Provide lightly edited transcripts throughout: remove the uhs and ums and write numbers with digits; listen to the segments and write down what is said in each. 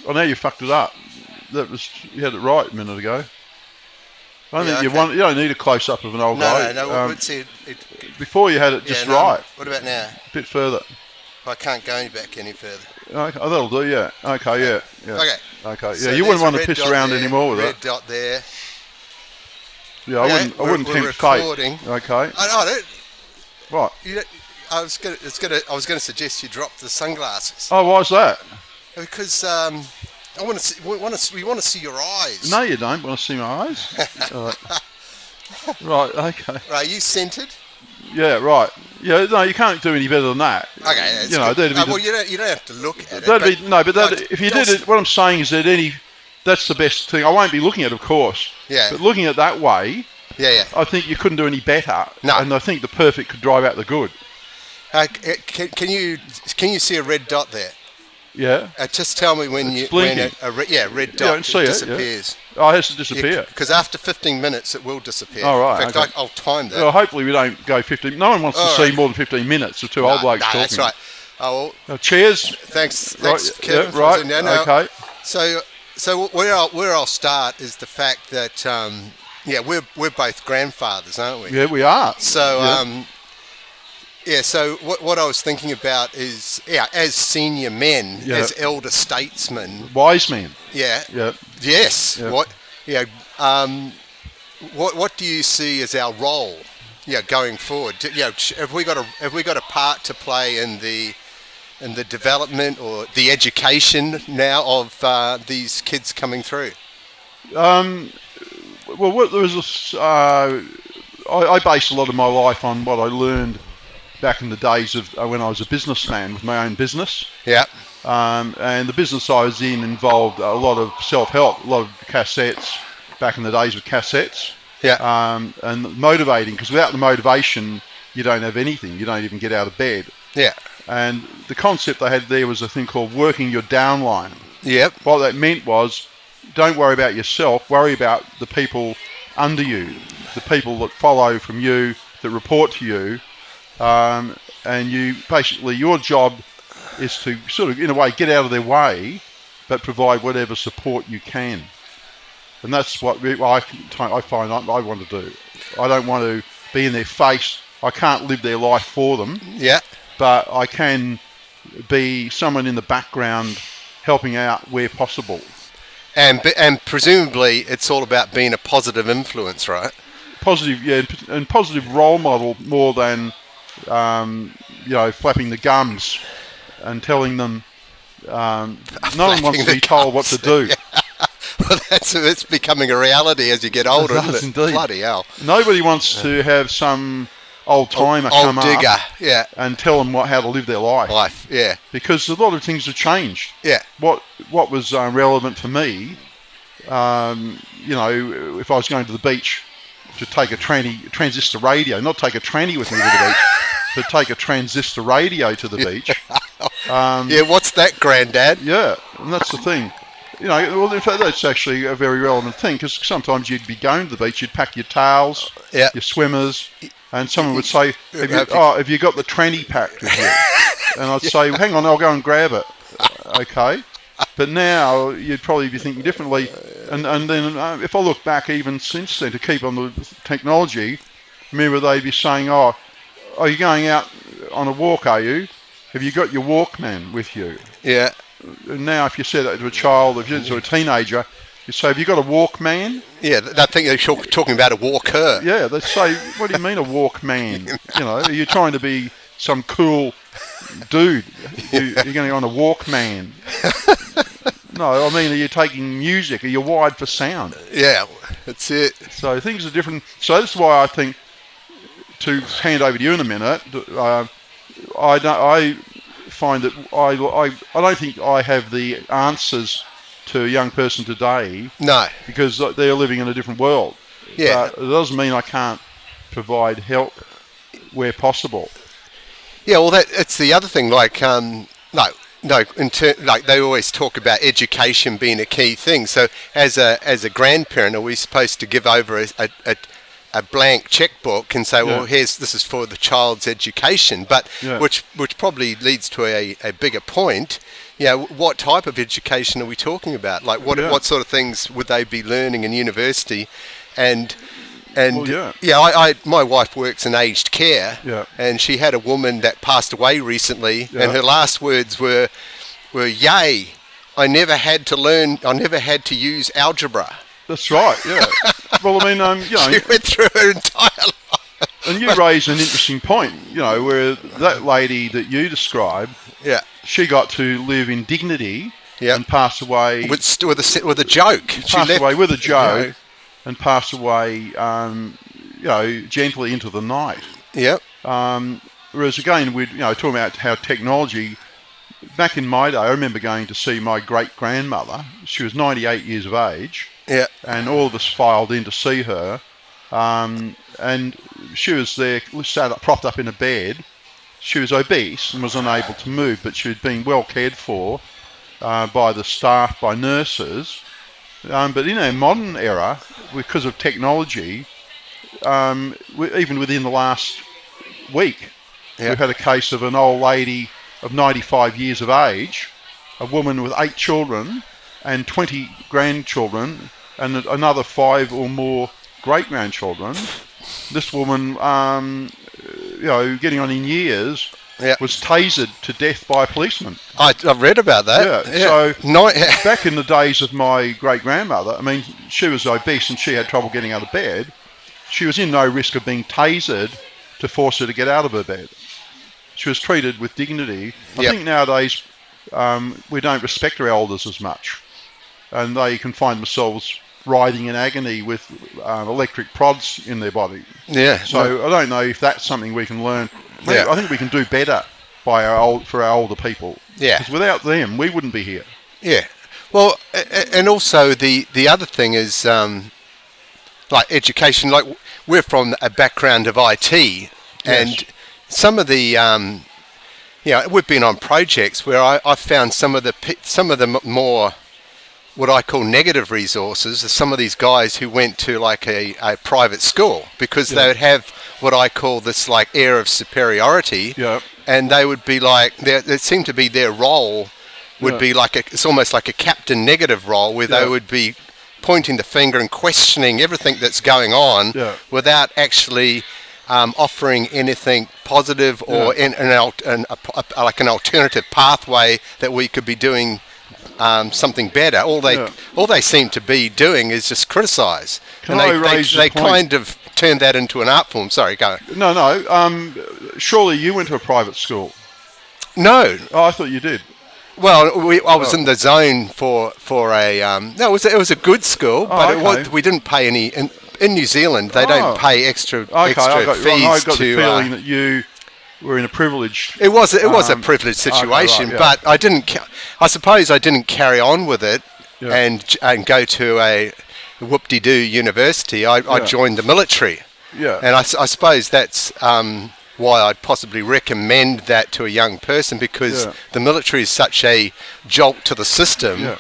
Oh, now you fucked it up. You had it right a minute ago. I don't think you don't need a close up of an old guy. No. Before you had it just right. What about now? A bit further. I can't go back any further. Okay, oh, that'll do. Yeah. Okay. Yeah. Okay. Yeah. So you wouldn't want to piss around anymore with red dot there. Yeah. I wouldn't tempt fate. Okay. I don't. What? I was going to suggest you drop the sunglasses. Oh, why's that? Because we want to see your eyes. No, you don't want to see my eyes. Right. Okay. Right. You scented? Yeah. Right. Yeah. No, you can't do any better than that. Okay. That's good. Well, you don't have to look at it. If you did it, what I'm saying is that that's the best thing. I won't be looking at it, of course. Yeah. But looking at it that way. Yeah. I think you couldn't do any better. No. And I think the perfect could drive out the good. Can you see a red dot there? Yeah. Just tell me when a red dot disappears. Oh, it has to disappear. Because after 15 minutes, it will disappear. Oh, right. In fact, I'll time that. Well, hopefully we don't go 15. No one wants to see more than 15 minutes of two old blokes talking. That's right. Cheers. Thanks, Kevin. Yeah, right. Okay. So where I'll start is the fact that we're both grandfathers, aren't we? Yeah, we are. So so what I was thinking about is, as senior men, as elder statesmen, wise men. Yeah. Yes. Yeah. What do you see as our role? Going forward. Have we got a part to play in the development or the education now of these kids coming through? Well, there was I based a lot of my life on what I learned back in the days of when I was a businessman with my own business. Yeah. And the business I was in involved a lot of self-help, a lot of cassettes, back in the days of cassettes. Yeah. And motivating, because without the motivation, you don't have anything. You don't even get out of bed. Yeah. And the concept they had there was a thing called working your downline. Yep. What that meant was, don't worry about yourself, worry about the people under you, the people that follow from you, that report to you. And you basically, your job is to sort of, in a way, get out of their way, but provide whatever support you can. And that's what I find I want to do. I don't want to be in their face. I can't live their life for them. Yeah. But I can be someone in the background helping out where possible. And presumably it's all about being a positive influence, right? Positive, yeah, and positive role model more than flapping the gums and telling them. No one wants to be told what to do. Yeah. Well, it's becoming a reality as you get older, isn't it? Indeed. Bloody hell! Nobody wants to have some old timer come digger, up and tell them how to live their life. Yeah. Because a lot of things have changed. Yeah. What was relevant for me, if I was going to the beach to take a transistor radio, not take a tranny with me to the beach, but take a transistor radio to the beach. What's that, Grandad? Yeah, and that's the thing. Well, in fact, that's actually a very relevant thing, because sometimes you'd be going to the beach, you'd pack your towels, your swimmers, and someone would say, have you got the tranny packed with you? And I'd say, hang on, I'll go and grab it. Okay. But now you'd probably be thinking differently. And then if I look back even since then, to keep on the technology, remember they'd be saying, are you going out on a walk, are you? Have you got your Walkman with you? Yeah. And now if you said that to a child, if you're to a teenager, you say, have you got a Walkman? Yeah, they think they're talking about a walker. Yeah, they say, what do you mean a Walkman? Are you trying to be some cool dude? You're going to go on a Walkman. No, I mean, are you taking music? Are you wired for sound? Yeah, that's it. So things are different. So that's why I think, to hand over to you in a minute, I find that I don't think I have the answers to a young person today. No. Because they're living in a different world. Yeah. It doesn't mean I can't provide help where possible. Yeah, well, it's the other thing. Like, like they always talk about education being a key thing. So, as a grandparent, are we supposed to give over a a blank checkbook and say, well, this is for the child's education, but which probably leads to a bigger point. What type of education are we talking about? Like, what sort of things would they be learning in university? And my wife works in aged care, and she had a woman that passed away recently, and her last words were, "Yay, I never had to use algebra." That's right. Yeah. Well, I mean, she went through her entire life. And you raise an interesting point. Where that lady that you describe, she got to live in dignity and pass away with a joke. Passed away with a joke. And pass away, gently into the night. Yep. Whereas again, we're talking about how technology. Back in my day, I remember going to see my great grandmother. She was 98 years of age. Yeah. And all of us filed in to see her, and she was there, propped up in a bed. She was obese and was unable to move, but she had been well cared for by the staff, by nurses. But in our modern era, because of technology, even within the last week, we've had a case of an old lady of 95 years of age, a woman with 8 children and 20 grandchildren and another 5 or more great-grandchildren. This woman, getting on in years, was tasered to death by a policeman. I've read about that. Yeah. So back in the days of my great-grandmother, I mean, she was obese and she had trouble getting out of bed. She was in no risk of being tasered to force her to get out of her bed. She was treated with dignity. I think nowadays we don't respect our elders as much, and they can find themselves writhing in agony with electric prods in their body. Yeah. So I don't know if that's something we can learn. I think we can do better for our older people. Yeah. Because without them, we wouldn't be here. Yeah. Well, and also the other thing is like education. Like, we're from a background of IT, and some of the we've been on projects where I found some of the more what I call negative resources are some of these guys who went to like a private school, because they would have what I call this like air of superiority, and they would be like, it seemed to be their role would be like it's almost like a captain negative role, where they would be pointing the finger and questioning everything that's going on without actually offering anything positive or like an alternative pathway that we could be doing something better. All they seem to be doing is just criticise. And they kind of turned that into an art form. Sorry, go. No. Surely you went to a private school? No. Oh, I thought you did. Well, I was in the zone for a no. It was a good school, but we didn't pay any. In New Zealand, they don't pay extra fees. I got the feeling that you were in a privileged. It was a privileged situation, but I didn't. I suppose I didn't carry on with it and go to a whoop-de-doo university. I joined the military. Yeah. And I suppose that's why I'd possibly recommend that to a young person, because the military is such a jolt to the system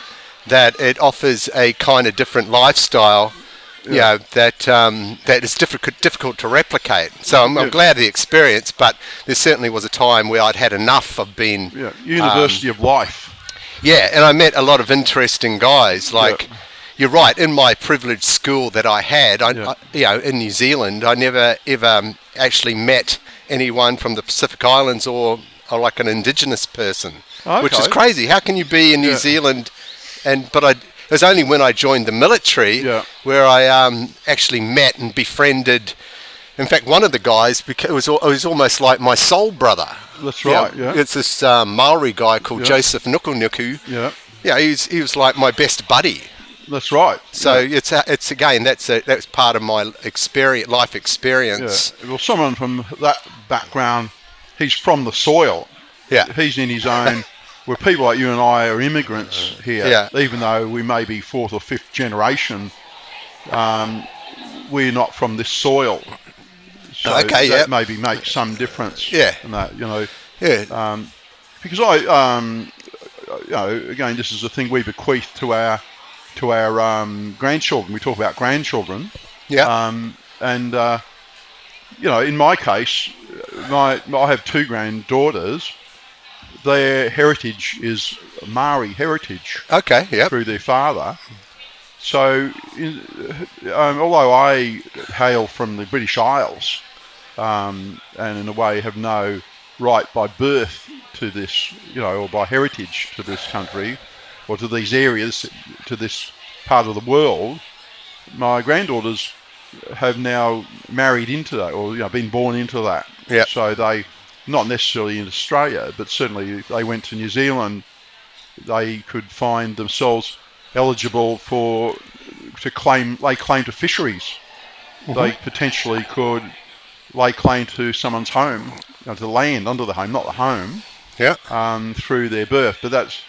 that it offers a kind of different lifestyle. That is difficult to replicate. So I'm glad of the experience, but there certainly was a time where I'd had enough of being University of life. Yeah, and I met a lot of interesting guys. Like, you're right, in my privileged school that I had, in New Zealand, I never ever actually met anyone from the Pacific Islands or like an Indigenous person, which is crazy. How can you be in New Zealand but it was only when I joined the military where I actually met and befriended. In fact, one of the guys was almost like my soul brother. That's right. Yeah. It's this Maori guy called Joseph Nukunuku. Yeah. Yeah, he was like my best buddy. That's right. So it's again that's part of my life experience. Yeah. Well, someone from that background, he's from the soil. Yeah. He's in his own. Where people like you and I are immigrants here, even though we may be 4th or 5th generation, we're not from this soil. So that maybe makes some difference. In that, because again, this is a thing we bequeath to our grandchildren. We talk about grandchildren. Yeah. And in my case, I have two granddaughters. Their heritage is Maori heritage. Okay, yep. Through their father. So, although I hail from the British Isles, and in a way have no right by birth to this, or by heritage to this country, or to these areas, to this part of the world, my granddaughters have now married into that, or been born into that. Yep. So they, not necessarily in Australia, but certainly they went to New Zealand. They could find themselves eligible to lay claim to fisheries. Mm-hmm. They potentially could lay claim to someone's home, to the land under the home, not the home. Yeah. Through their birth, but that's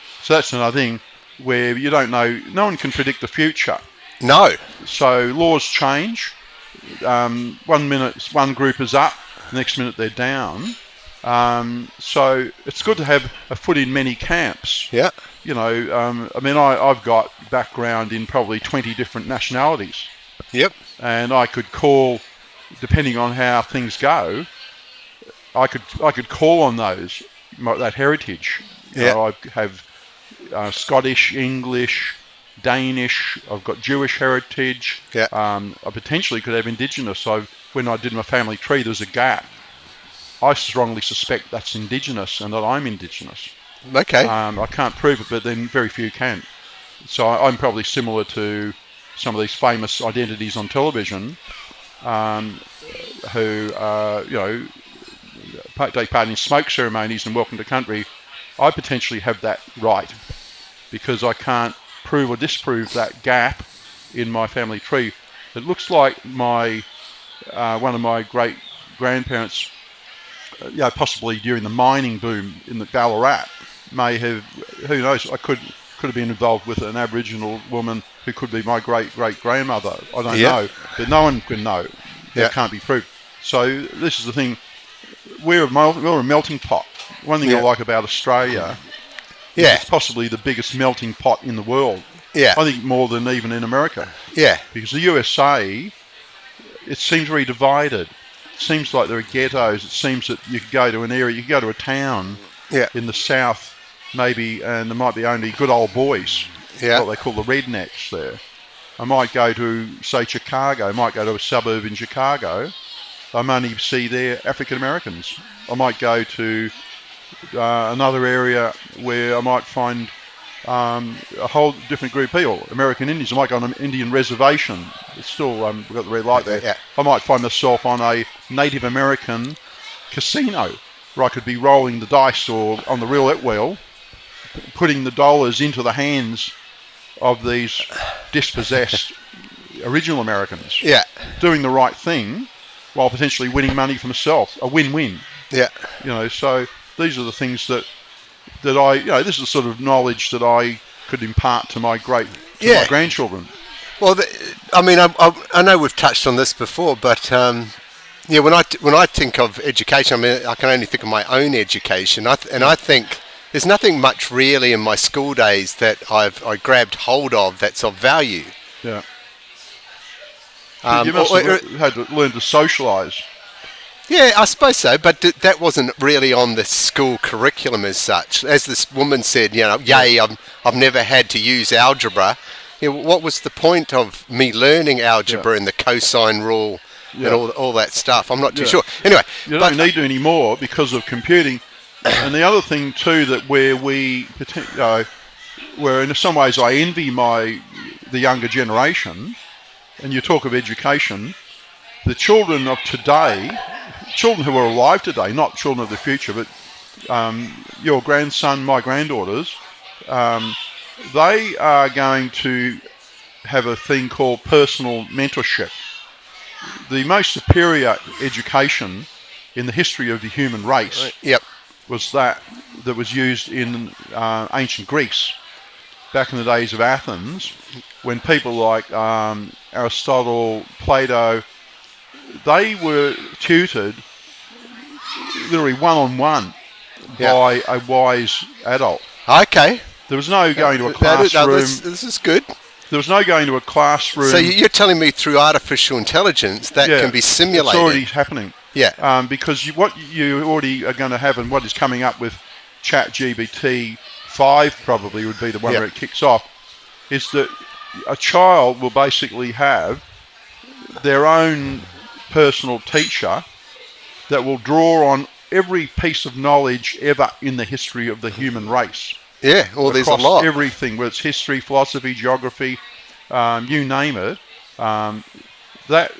another thing where you don't know. No one can predict the future. No. So laws change. 1 minute one group is up, the next minute they're down. So it's good to have a foot in many camps. Yeah. I've got background in probably 20 different nationalities. Yep. And I could call, depending on how things go, I could call on that heritage. I have Scottish, English, Danish. I've got Jewish heritage. Yeah. I potentially could have Indigenous. When I did my family tree, there's a gap. I strongly suspect that's Indigenous and that I'm Indigenous. Okay. I can't prove it, but then very few can. So I'm probably similar to some of these famous identities on television who, take part in smoke ceremonies and welcome to country. I potentially have that right because I can't prove or disprove that gap in my family tree. It looks like one of my great grandparents, possibly during the mining boom in the Ballarat, may have, who knows, I could have been involved with an Aboriginal woman who could be my great-great-grandmother. I don't know, but no one can know. That can't be proved. So this is the thing. We're a melting pot. One thing I like about Australia is it's possibly the biggest melting pot in the world. Yeah. I think more than even in America. Yeah. Because the USA, it seems very divided. It seems like there are ghettos. It seems that you could go to an area, you could go to a town in the south, maybe, and there might be only good old boys. Yeah. What they call the rednecks there. I might go to, say, Chicago. I might go to a suburb in Chicago. I only see there African Americans. I might go to another area where I might find a whole different group of people, American Indians. I might go on an Indian reservation. It's still, we've got the red light there. Yeah. I might find myself on a Native American casino where I could be rolling the dice or on the roulette wheel, putting the dollars into the hands of these dispossessed original Americans. Yeah. Doing the right thing while potentially winning money for myself. A win-win. Yeah. So these are the things that I, this is the sort of knowledge that I could impart to my my grandchildren. Well, I know we've touched on this before, but when I think of education, I can only think of my own education. I think there's nothing much really in my school days that I grabbed hold of that's of value. Yeah. You must have had to learn to socialise. Yeah, I suppose so, but that wasn't really on the school curriculum as such. As this woman said, I've never had to use algebra. What was the point of me learning algebra and the cosine rule and all that stuff? I'm not too sure. Anyway, you don't need to anymore because of computing. And the other thing too, that where in some ways I envy the younger generation, and you talk of education, the children of today, children who are alive today, not children of the future, but your grandson, my granddaughters, they are going to have a thing called personal mentorship. The most superior education in the history of the human race was that was used in ancient Greece, back in the days of Athens, when people like Aristotle, Plato, they were tutored literally one-on-one by a wise adult. Okay. There was no going to a classroom. This is good. There was no going to a classroom. So you're telling me through artificial intelligence that can be simulated? It's already happening. Yeah. Because what you already are going to have, and what is coming up with ChatGPT 5 probably would be the one where it kicks off, is that a child will basically have their own personal teacher that will draw on every piece of knowledge ever in the history of the human race. Yeah, well, there's a lot. Everything, whether it's history, philosophy, geography, you name it. That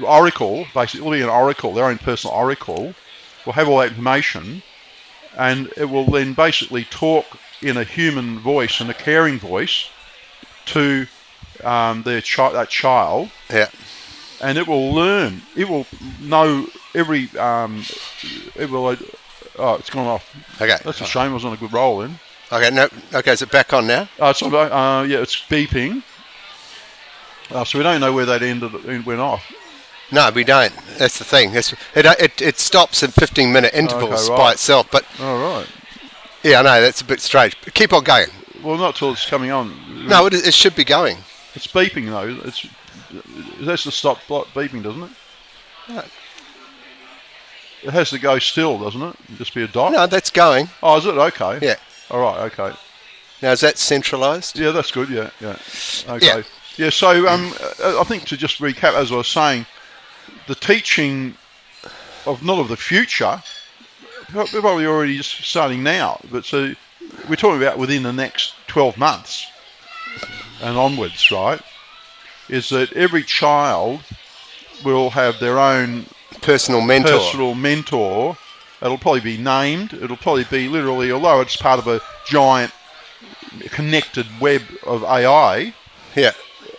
oracle, basically, will be an oracle, their own personal oracle, will have all that information, and it will then basically talk in a human voice and a caring voice to that child. Yeah. And it will learn. It will know every. It will. Oh, it's gone off. Okay. That's a shame. I was on a good roll then. Okay. No. Okay. Is it back on now? It's beeping. So we don't know where that went off. No, we don't. That's the thing. It stops at 15-minute intervals by itself. But all right. Yeah, I know that's a bit strange. But keep on going. Well, not till it's coming on. No, it should be going. It's beeping though. It has to stop beeping, doesn't it? No. It has to go still, doesn't it? Just be a dot. No, that's going. Oh, is it? Okay. Yeah. All right. Okay. Now is that centralised? Yeah, that's good. Yeah. Okay. Yeah. So I think to just recap, as I was saying, the teaching of not of the future, we're probably already just starting now, but so we're talking about within the next 12 months and onwards, right? Is that every child will have their own personal mentor. It'll probably be named. It'll probably be literally, although it's part of a giant connected web of AI. Yeah.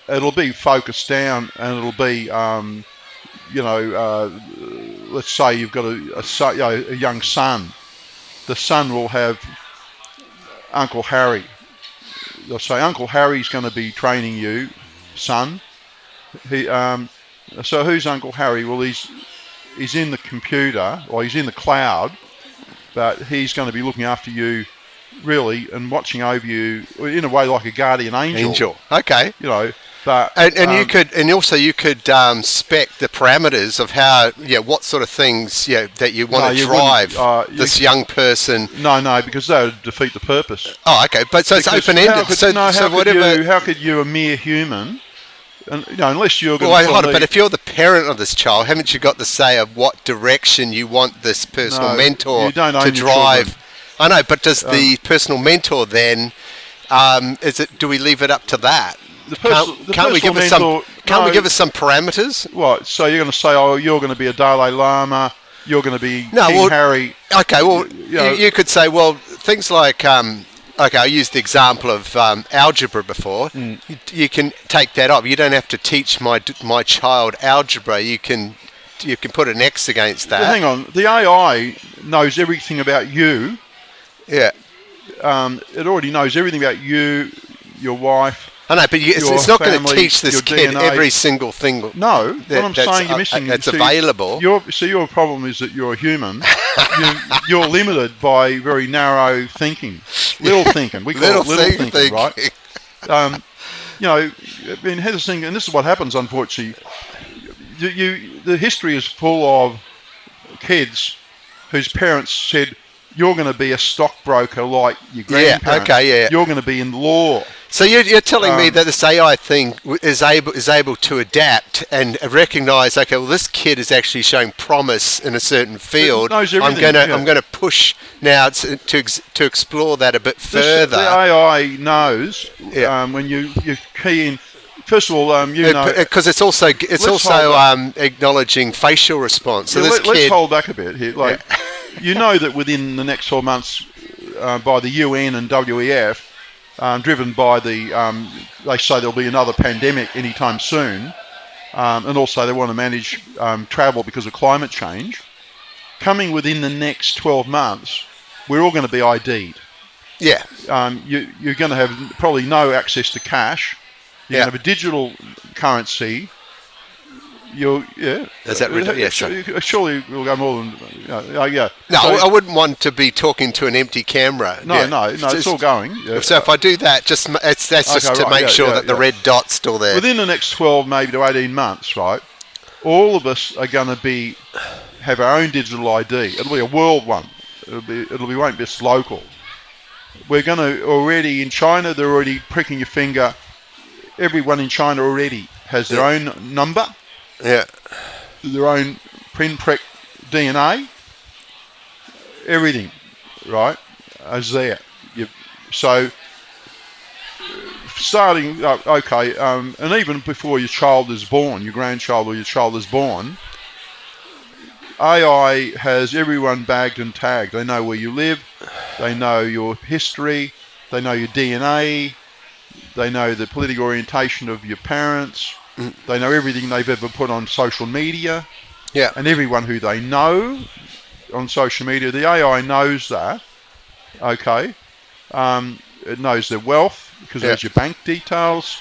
It'll be focused down, and it'll be, let's say you've got a young son. The son will have Uncle Harry. They'll say, Uncle Harry's going to be training you, son. So who's Uncle Harry? Well, he's in the computer, or he's in the cloud, but he's going to be looking after you, really, and watching over you in a way like a guardian angel. Okay. But you could spec the parameters of how, what sort of things, that you want to drive this young person. No, because that would defeat the purpose. Oh, okay, but so it's open-ended. How could you, a mere human, and unless you're going but if you're the parent of this child, haven't you got the say of what direction you want this personal mentor to drive? I know, but does the personal mentor then? Do we leave it up to that? Can't we give us some parameters? What? So you're going to say, you're going to be a Dalai Lama, you're going to be King Harry. Okay, well, you could say, well, things like, I used the example of algebra before. You can take that off. You don't have to teach my child algebra. You can put an X against that. Well, hang on. The AI knows everything about you. Yeah. It already knows everything about you, your wife. I know, but it's not going to teach this kid DNA. every single thing. No, what I'm saying, you're missing. That's available. Your problem is that you're a human. You're limited by very narrow thinking, little thinking. We call it little thinking, right? Here's the thing, and this is what happens, unfortunately. The history is full of kids whose parents said, "You're going to be a stockbroker like your grandparents. You're going to be in law." So you're telling me that this AI thing is able to adapt and recognise, okay, well, this kid is actually showing promise in a certain field. I'm going to push now to explore that a bit further. The AI knows when you key in. First of all, because it's also acknowledging facial response. So let's hold back a bit here. You know that within the next 12 months, by the UN and WEF. Driven by they say there'll be another pandemic anytime soon, and also they want to manage travel because of climate change. Coming within the next 12 months, we're all going to be ID'd. Yeah. You're going to have probably no access to cash. You're going to have a digital currency. Is that ridiculous? Yeah, sure. Surely we'll go more than. Yeah. No, So, I wouldn't want to be talking to an empty camera. No, it's all going. Yeah. So if I do that, that's just to make sure that the red dot's still there. Within the next 12, maybe to 18 months, right? All of us are going to have our own digital ID. It'll be a world one. Won't be just local. We're going to already in China. They're already pricking your finger. Everyone in China already has their own number. Yeah. Their own pinprick DNA. Everything, right, is there. So starting, and even before your child is born, your grandchild or your child is born, AI has everyone bagged and tagged. They know where you live, they know your history, they know your DNA, they know the political orientation of your parents, they know everything they've ever put on social media, and everyone who they know on social media. The AI knows that, okay. It knows their wealth because it has your bank details,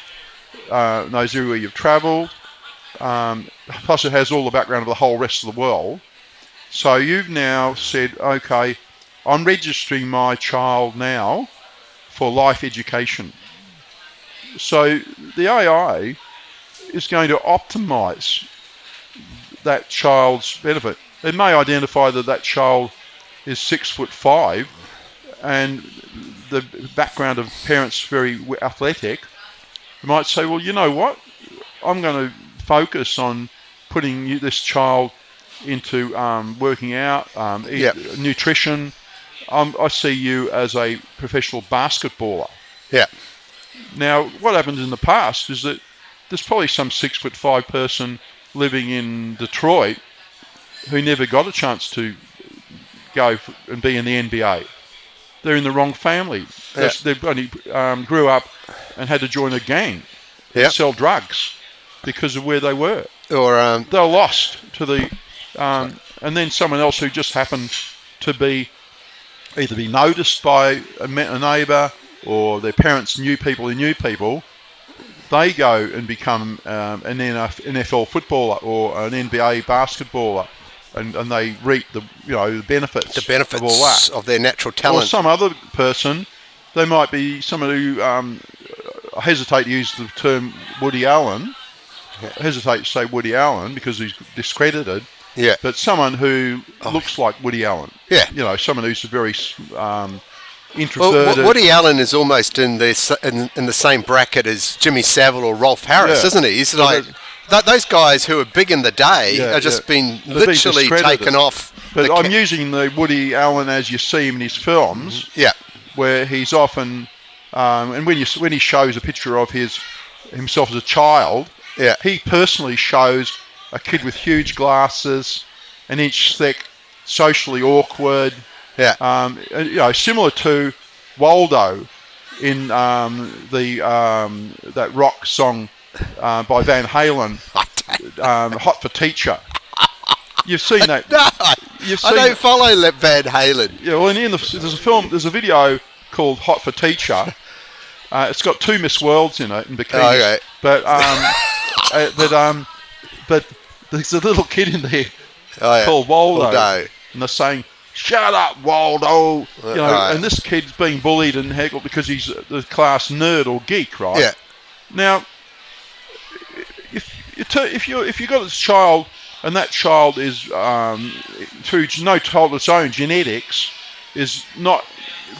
knows everywhere you've travelled, plus it has all the background of the whole rest of the world. So you've now said, okay, I'm registering my child now for life education. So the AI is going to optimise that child's benefit. It may identify that child is 6'5", and the background of parents very athletic. It might say, well, you know what? I'm going to focus on putting this child into working out, nutrition. I see you as a professional basketballer. Yeah. Now, what happened in the past is that there's probably some 6'5" person living in Detroit who never got a chance to go and be in the NBA. They're in the wrong family. Yeah. They only grew up and had to join a gang and sell drugs because of where they were. Or they were lost to the... and then someone else who just happened to be either be noticed by a neighbour or their parents knew people who knew people. They go and become an NFL footballer or an NBA basketballer. And they reap the benefits of all that. Of their natural talent. Or some other person, they might be someone who I hesitate to use the term Woody Allen. I hesitate to say Woody Allen because he's discredited. Yeah. But someone who looks like Woody Allen. Yeah. Someone who's very introverted. Well, Woody Allen is almost in the same bracket as Jimmy Savile or Rolf Harris, isn't he? He's like. Those guys who are big in the day are just been literally taken off. But I'm using the Woody Allen as you see him in his films, where he's often, and when he shows a picture of himself as a child, he personally shows a kid with huge glasses, an inch thick, socially awkward, similar to Waldo in that rock song. By Van Halen, Hot for Teacher. You've seen that? No, I don't follow Van Halen. Yeah, well, there's a video called Hot for Teacher. It's got two Miss Worlds in it in bikinis. Okay. But there's a little kid in there called Waldo, and they're saying, "Shut up, Waldo!" And this kid's being bullied and heckled because he's the class nerd or geek, right? Yeah. Now, if you've got this child and that child is through no fault of its own genetics is not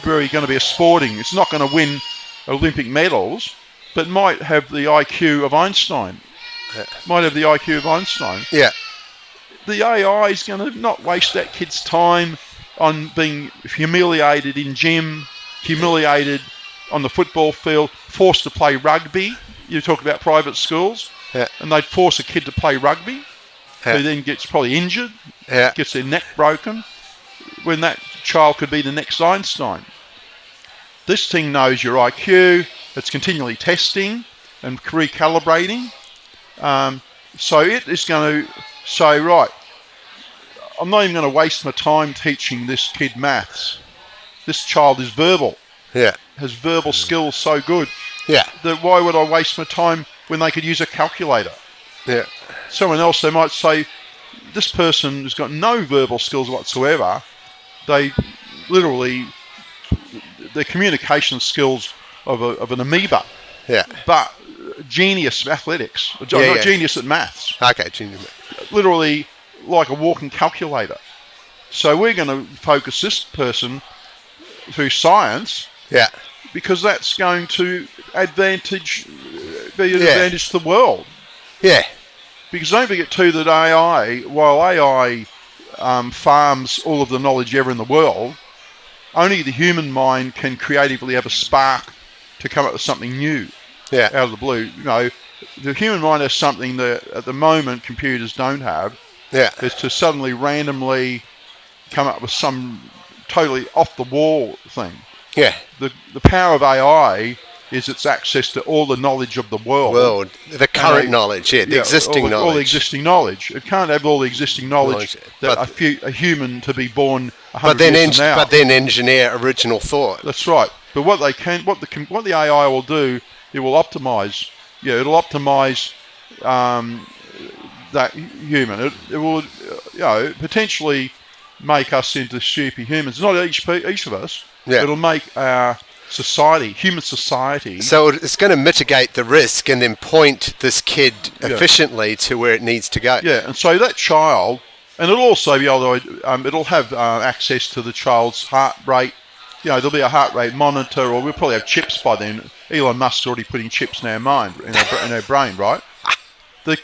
very going to be it's not going to win Olympic medals, but might have the IQ of Einstein. Yeah. The AI is going to not waste that kid's time on being humiliated in gym, humiliated on the football field, forced to play rugby. You talk about private schools, and they'd force a kid to play rugby, who then gets probably injured, gets their neck broken, when that child could be the next Einstein. This thing knows your IQ, it's continually testing and recalibrating, so it is going to say, right, I'm not even going to waste my time teaching this kid maths. This child is verbal. Has verbal skills so good. That why would I waste my time when they could use a calculator? someone else, they might say, this person has got no verbal skills whatsoever. They literally, their communication skills of an amoeba. Yeah. But genius athletics, genius at maths. Okay, genius. Literally like a walking calculator. So we're going to focus this person through science. Yeah. Because that's going to be an advantage to the world. Yeah. Because don't forget too that while AI farms all of the knowledge ever in the world, only the human mind can creatively have a spark to come up with something new out of the blue. You know, the human mind has something that at the moment computers don't have. Yeah. Is to suddenly randomly come up with some totally off the wall thing. Yeah. The power of AI is its access to all the knowledge of the world. The current knowledge, the existing knowledge. All the existing knowledge. It can't have all the existing knowledge that a human to be born 100 years from now. But then engineer original thought. That's right. But what the AI will do, it will optimize. Yeah, it'll optimize that human. It will, potentially make us into superhumans. Not each of us. Yeah. It'll make our human society. So it's going to mitigate the risk and then point this kid efficiently to where it needs to go. Yeah, and so that child, and it'll also be able to, it'll have access to the child's heart rate. You know, there'll be a heart rate monitor, or we'll probably have chips by then. Elon Musk's already putting chips in our mind, in our brain, right?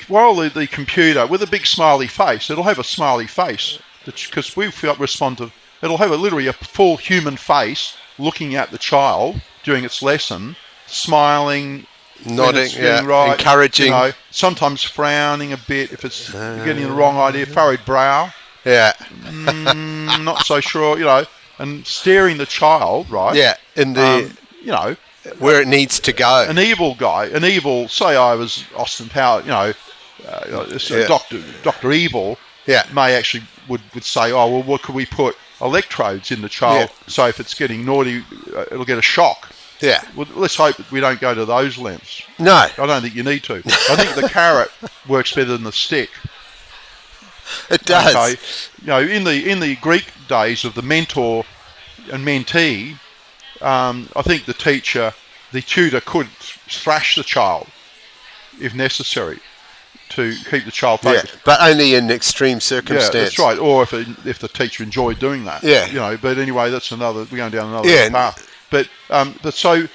While the computer, with a big smiley face, it'll have a smiley face, because we respond to. It'll have literally a full human face looking at the child during its lesson, smiling, nodding, right, encouraging. Sometimes frowning a bit if it's getting the wrong idea, furrowed brow. Yeah. Not so sure, and staring the child, right? Yeah, in the, where it needs to go. An evil guy, say I was Austin Powers, Dr. Evil, may actually would say, oh, well, what could we put electrodes in the child so if it's getting naughty, it'll get a shock. Yeah. Well, let's hope that we don't go to those lengths. No. I don't think you need to. I think the carrot works better than the stick. It does. Okay. In the Greek days of the mentor and mentee, I think the tutor could thrash the child if necessary to keep the child focused. Yeah, but only in extreme circumstances. Yeah, that's right. Or if the teacher enjoyed doing that. Yeah. But anyway, that's we're going down another path. But so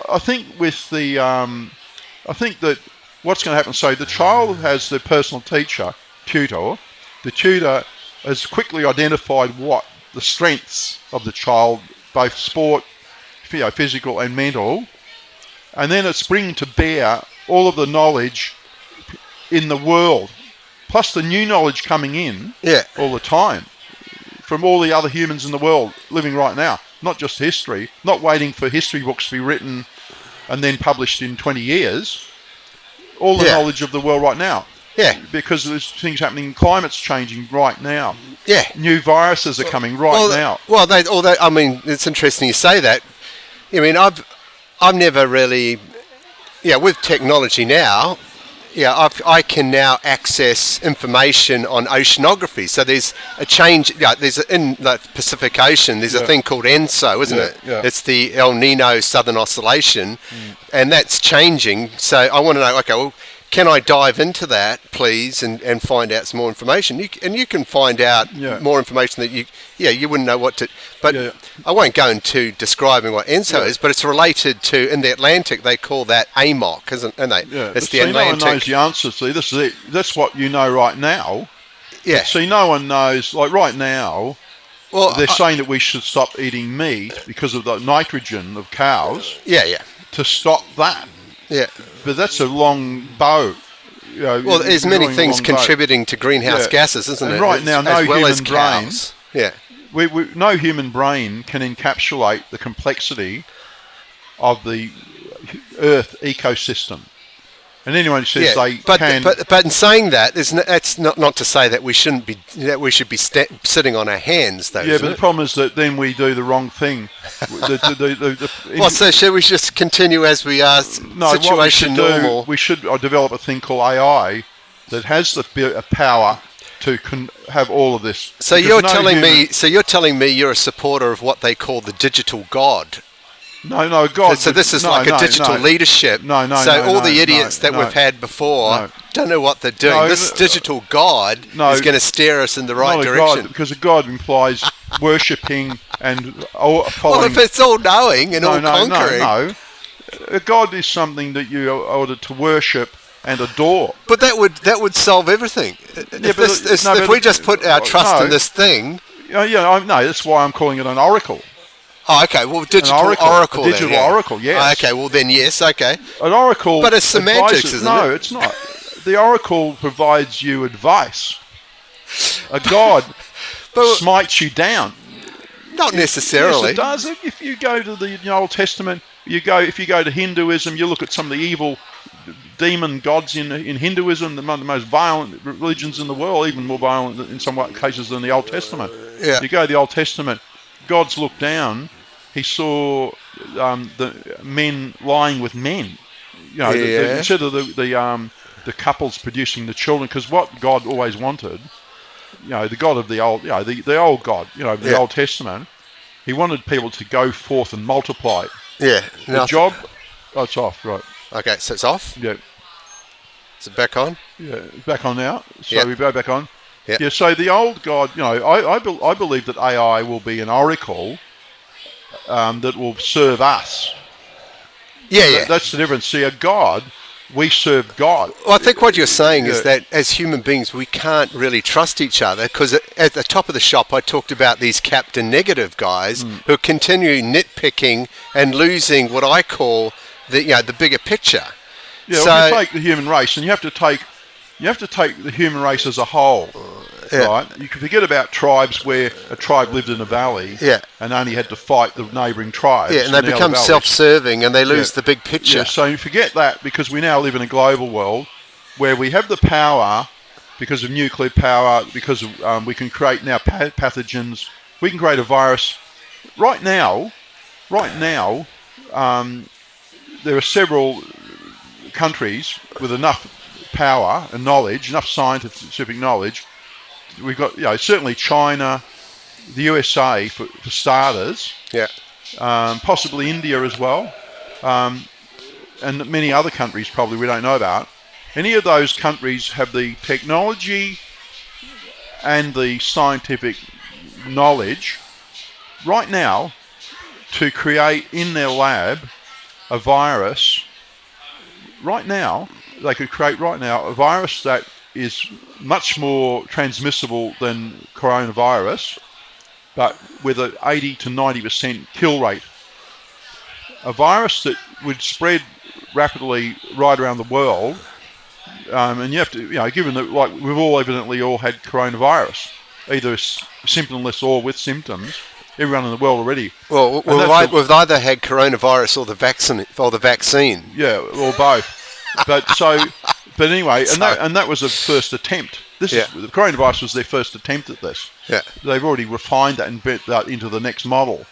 I think with I think that what's going to happen, so the child has the personal tutor. The tutor has quickly identified what the strengths of the child, both sport, physical and mental, and then it's bringing to bear all of the knowledge in the world, plus the new knowledge coming in all the time from all the other humans in the world living right now, not just history, not waiting for history books to be written and then published in 20 years, all the knowledge of the world right now. Yeah. Because there's things happening, climate's changing right now. Yeah. New viruses are coming now. Well, it's interesting you say that. I mean, I've never really, with technology now, I can now access information on oceanography. So there's a change. There's in the Pacific Ocean. There's a thing called ENSO, isn't it? Yeah. It's the El Nino Southern Oscillation, and that's changing. So I want to know. Okay, well, can I dive into that, please, and find out some more information? You can find out more information that you wouldn't know what to. But I won't go into describing what ENSO is, but it's related to, in the Atlantic, they call that AMOC, isn't they? Yeah. It's the Atlantic. No one knows the answer. See, this is it. That's what you know right now. Yeah. See, no one knows. Like right now, well, they're saying that we should stop eating meat because of the nitrogen of cows. Yeah. To stop that. Yeah. But that's a long bow. Well, there's many things contributing to greenhouse gases, isn't and it? Right now, no human brain. Yeah. No human brain can encapsulate the complexity of the Earth ecosystem. And anyone who says they can, but in saying that, that's not to say that we should be sitting on our hands, though. Yeah, but the problem is that then we do the wrong thing. So should we just continue as we are? No, situation normal. We should develop a thing called AI, that has the power to have all of this. So you're telling me you're a supporter of what they call the digital god. No, God. So this is like a digital leadership. So all the idiots that we've had before don't know what they're doing. This digital God is going to steer us in the right direction. God, because a God implies worshipping and following. Well, if it's all knowing and all conquering. No. A God is something that you are ordered to worship and adore. But that would solve everything. If we just put our trust in this thing. No, that's why I'm calling it an oracle. Oh, okay. Well, digital oracle. A digital oracle, yes. Oh, okay. Well, then yes. Okay. An oracle. But it's semantics, isn't it? No, it's not. The oracle provides you advice. A god smites you down. Not necessarily. Yes, it does. If you go to the Old Testament, if you go to Hinduism, you look at some of the evil demon gods in Hinduism, the most violent religions in the world, even more violent in some cases than the Old Testament. Yeah. You go to the Old Testament, God's looked down. He saw the men lying with men. Instead of the couples producing the children, because what God always wanted, the God of the old, the old God, the Old Testament, he wanted people to go forth and multiply. Yeah. The job, it's off, right? Okay, so it's off. Yeah. Is it back on? Yeah, back on now. So we go back on. Yep. Yeah. So the old God, I believe that AI will be an oracle that will serve us. Yeah. That's the difference. See, a God, we serve God. Well, I think what you're saying is that as human beings, we can't really trust each other because at the top of the shop, I talked about these Captain Negative guys who continue nitpicking and losing what I call the bigger picture. Yeah, well, you take the human race, and you have to take the human race as a whole. Right? You can forget about tribes where a tribe lived in a valley and only had to fight the neighbouring tribes. Yeah, and they become self-serving and they lose the big picture. Yeah, so you forget that because we now live in a global world where we have the power because of nuclear power, because of, we can create now pathogens. We can create a virus. Right now, there are several countries with enough power and knowledge, enough scientific knowledge. We've got, certainly China, the USA for starters. Yeah. Possibly India as well, and many other countries probably we don't know about. Any of those countries have the technology and the scientific knowledge right now to create in their lab a virus. Right now, they could create a virus that is much more transmissible than coronavirus, but with an 80 to 90% kill rate. A virus that would spread rapidly right around the world, and you have to, given that we've all evidently had coronavirus, either symptomless or with symptoms. Everyone in the world already. Well, we've either had coronavirus or the vaccine. Yeah, or both. But anyway, and that was a first attempt. The coronavirus was their first attempt at this. Yeah. They've already refined that and bent that into the next model.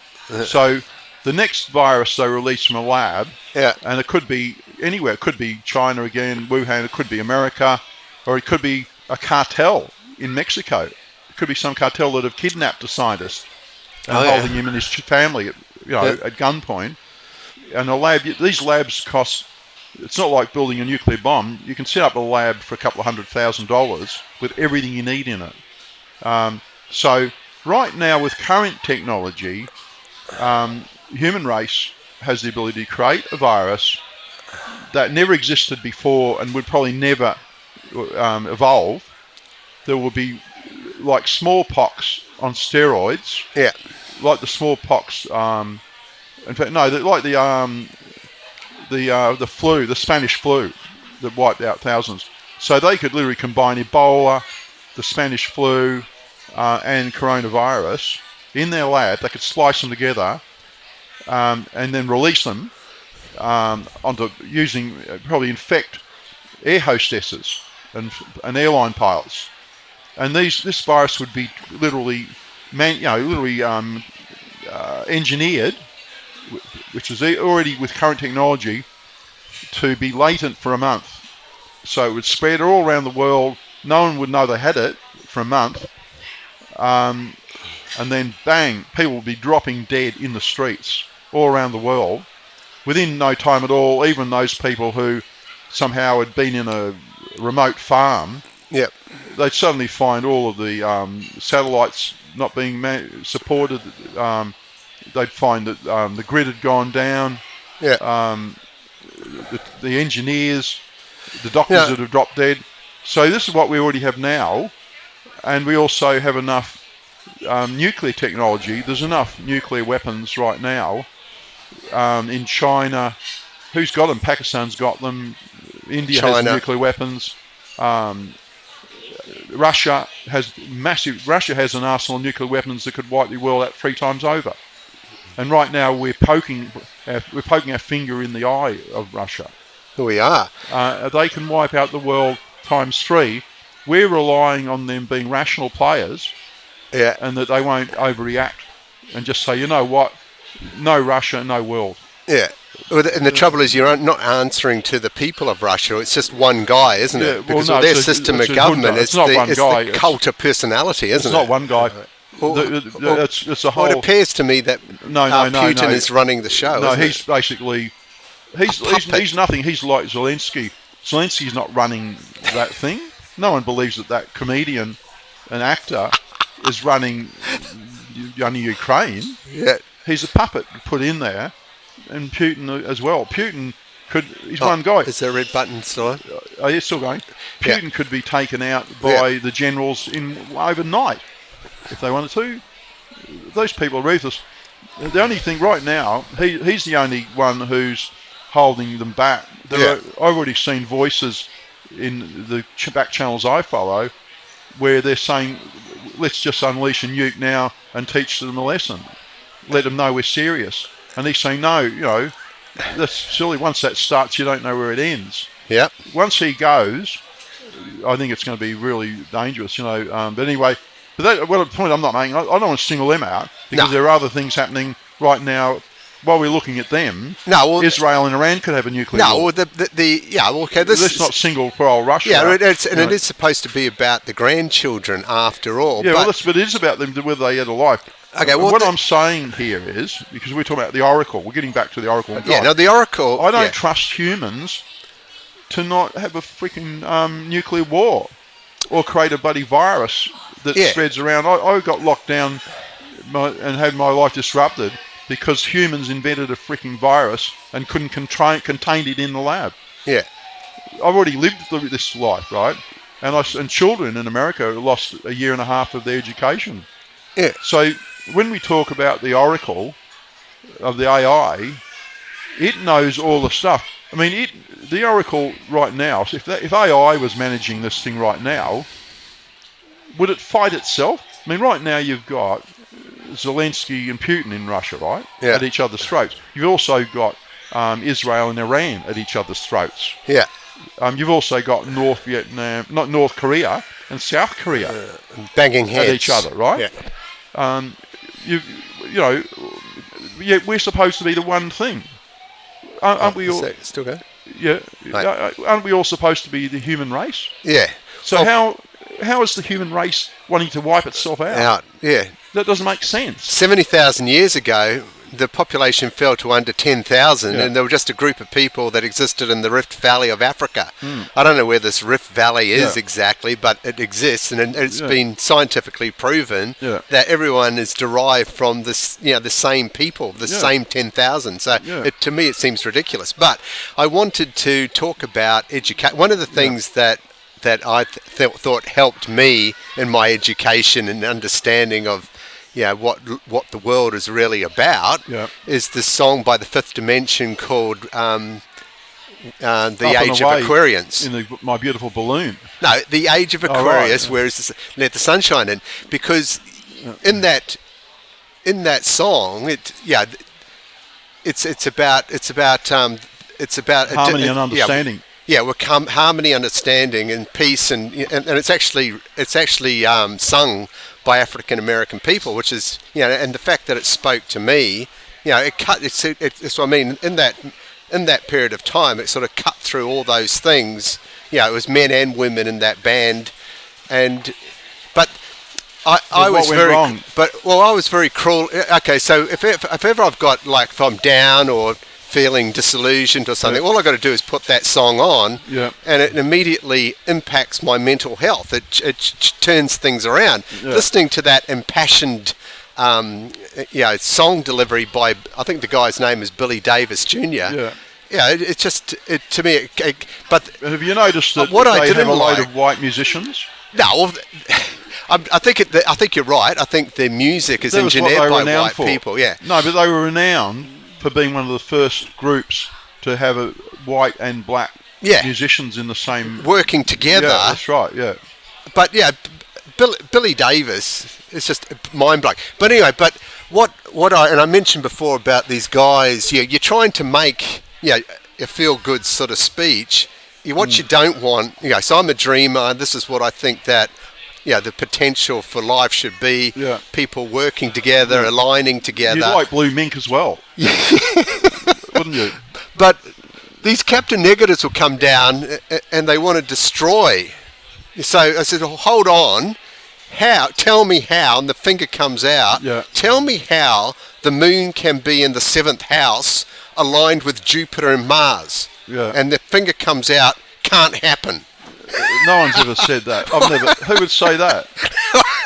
So the next virus they release from a lab, and it could be anywhere. It could be China again, Wuhan. It could be America, or it could be a cartel in Mexico. It could be some cartel that have kidnapped a scientist and holding him and his family, at gunpoint. And a lab. These labs cost. It's not like building a nuclear bomb. You can set up a lab for a couple of $100,000 with everything you need in it. So right now, with current technology, human race has the ability to create a virus that never existed before and would probably never evolve. There will be like smallpox on steroids. Yeah. Like the smallpox. In fact, no, like the flu, the Spanish flu that wiped out thousands. So they could literally combine Ebola, the Spanish flu, and coronavirus in their lab. They could splice them together and then release them onto probably infect air hostesses and airline pilots. And this virus would be literally engineered, which is already with current technology, to be latent for a month. so it would spread all around the world. No one would know they had it for a month. And then, bang, people would be dropping dead in the streets all around the world. Within no time at all, even those people who somehow had been in a remote farm, they'd suddenly find all of the satellites not being supported. They'd find that the grid had gone down. The engineers, the doctors that have dropped dead. So this is what we already have now, and we also have enough nuclear technology. There's enough nuclear weapons right now in China. Who's got them? Pakistan's got them. India has nuclear weapons. Russia has an arsenal of nuclear weapons that could wipe the world out 3 times over. And right now we're poking our finger in the eye of Russia. We are. They can wipe out the world times 3. We're relying on them being rational players, and that they won't overreact and just say, you know what, no Russia, no world. Yeah. And the trouble is, you're not answering to the people of Russia. It's just one guy, isn't it? Because their system of government is the cult of personality, isn't it? It's not one guy. It's a whole. Well, it appears to me that Putin is running the show. No, he's basically he's nothing. He's like Zelensky. Zelensky's not running that thing. No one believes that comedian, an actor, is running Ukraine. Yeah, he's a puppet put in there, and Putin as well. Putin he's one guy. Is there a red button still on? Oh, yeah, still going. Putin could be taken out by the generals overnight if they wanted to. Those people are ruthless. The only thing right now, he's the only one who's holding them back. I've already seen voices in the back channels I follow where they're saying, let's just unleash a nuke now and teach them a lesson. Let them know we're serious. And he's saying, no, that's silly. Once that starts, you don't know where it ends. Yeah. Once he goes, I think it's going to be really dangerous, But anyway, the point I'm not making, I don't want to single them out because there are other things happening right now. While we're looking at them, Israel and Iran could have a nuclear war. Let's not single for old Russia. Yeah, it is supposed to be about the grandchildren after all. Yeah, but it is about them, whether they had a life. Okay, what I'm saying here is, because we're talking about the Oracle, we're getting back to the Oracle. The Oracle. I don't trust humans to not have a freaking nuclear war or create a bloody virus that spreads around. I got locked down and had my life disrupted because humans invented a freaking virus and couldn't contain it in the lab. Yeah. I've already lived this life, right? And children in America lost 1.5 years of their education. Yeah. So when we talk about the Oracle of the AI, it knows all the stuff. I mean, the Oracle right now, so if AI was managing this thing right now, would it fight itself? I mean, right now you've got Zelensky and Putin in Russia, right? Yeah. At each other's throats. You've also got Israel and Iran at each other's throats. Yeah. You've also got North Korea and South Korea banging heads at each other, right? Yeah. We're supposed to be the one thing, aren't we all? Still going? Yeah. Aren't we all supposed to be the human race? Yeah. So how is the human race wanting to wipe itself out? Yeah. That doesn't make sense. 70,000 years ago, the population fell to under 10,000, and there were just a group of people that existed in the Rift Valley of Africa. I don't know where this Rift Valley is exactly, but it exists, and it's been scientifically proven that everyone is derived from this, the same people, the same 10,000. So to me, it seems ridiculous. But I wanted to talk about education. One of the things that I thought helped me in my education and understanding of what the world is really about is this song by the Fifth Dimension called The Age of Aquarians. In My Beautiful Balloon. No, The Age of Aquarius, where is Let the Sunshine In. Because in that song, it's about harmony and understanding. Harmony, understanding, and peace, and it's actually sung by African American people, which is and the fact that it spoke to me, it's what I mean. In that period of time, it sort of cut through all those things. You know, it was men and women in that band, but I was very wrong. I was very cruel. Okay, so if ever I've got, like, if I'm down or feeling disillusioned or something, all I got to do is put that song on, and it immediately impacts my mental health. It turns things around. Listening to that impassioned song delivery by, I think the guy's name is Billy Davis Jr. It's just, to me, but have you noticed that what they have a load of white musicians? No, I think you're right. I think the music is engineered by white people. Yeah. No, but they were renowned for being one of the first groups to have a white and black musicians in the same working together. Yeah, that's right. Yeah. But Billy Davis is just mind-blowing. But anyway, I mentioned before about these guys. You're trying to make a feel-good sort of speech. What you don't want. So I'm a dreamer. This is what I think that the potential for life should be. Yeah. People working together, aligning together. You'd like Blue Mink as well, wouldn't you? But these Captain Negatives will come down and they want to destroy. So I said, hold on. How? Tell me how. And the finger comes out. Yeah. Tell me how the moon can be in the 7th house aligned with Jupiter and Mars. Yeah. And the finger comes out. Can't happen. No one's ever said that. I've never. Who would say that?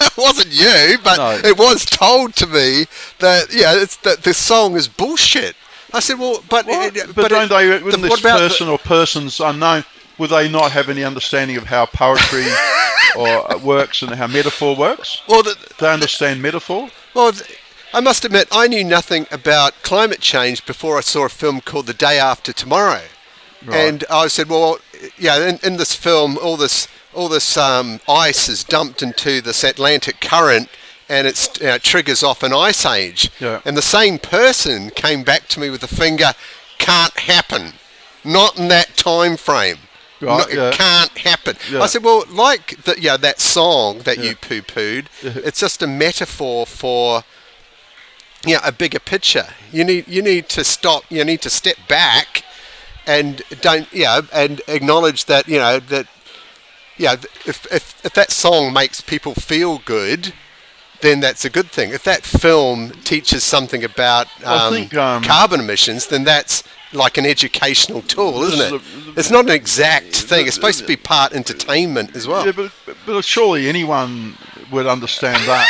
It wasn't you, but it was told to me that it's that this song is bullshit. I said, well, but don't they? Wouldn't this person or persons unknown? Would they not have any understanding of how poetry or works and how metaphor works? Well, they understand metaphor. Well, I must admit, I knew nothing about climate change before I saw a film called The Day After Tomorrow. Right. And I said, well, in this film, all this ice is dumped into this Atlantic current, and it triggers off an ice age. Yeah. And the same person came back to me with the finger, can't happen, not in that time frame. Right, It can't happen. Yeah. I said, well, like that song that you poo-pooed, it's just a metaphor for a bigger picture. You need to stop. You need to step back. And and acknowledge that if that song makes people feel good, then that's a good thing. If that film teaches something about carbon emissions, then that's like an educational tool, isn't it? It's not an exact thing. It's supposed to be part entertainment as well. Yeah, but surely anyone would understand that.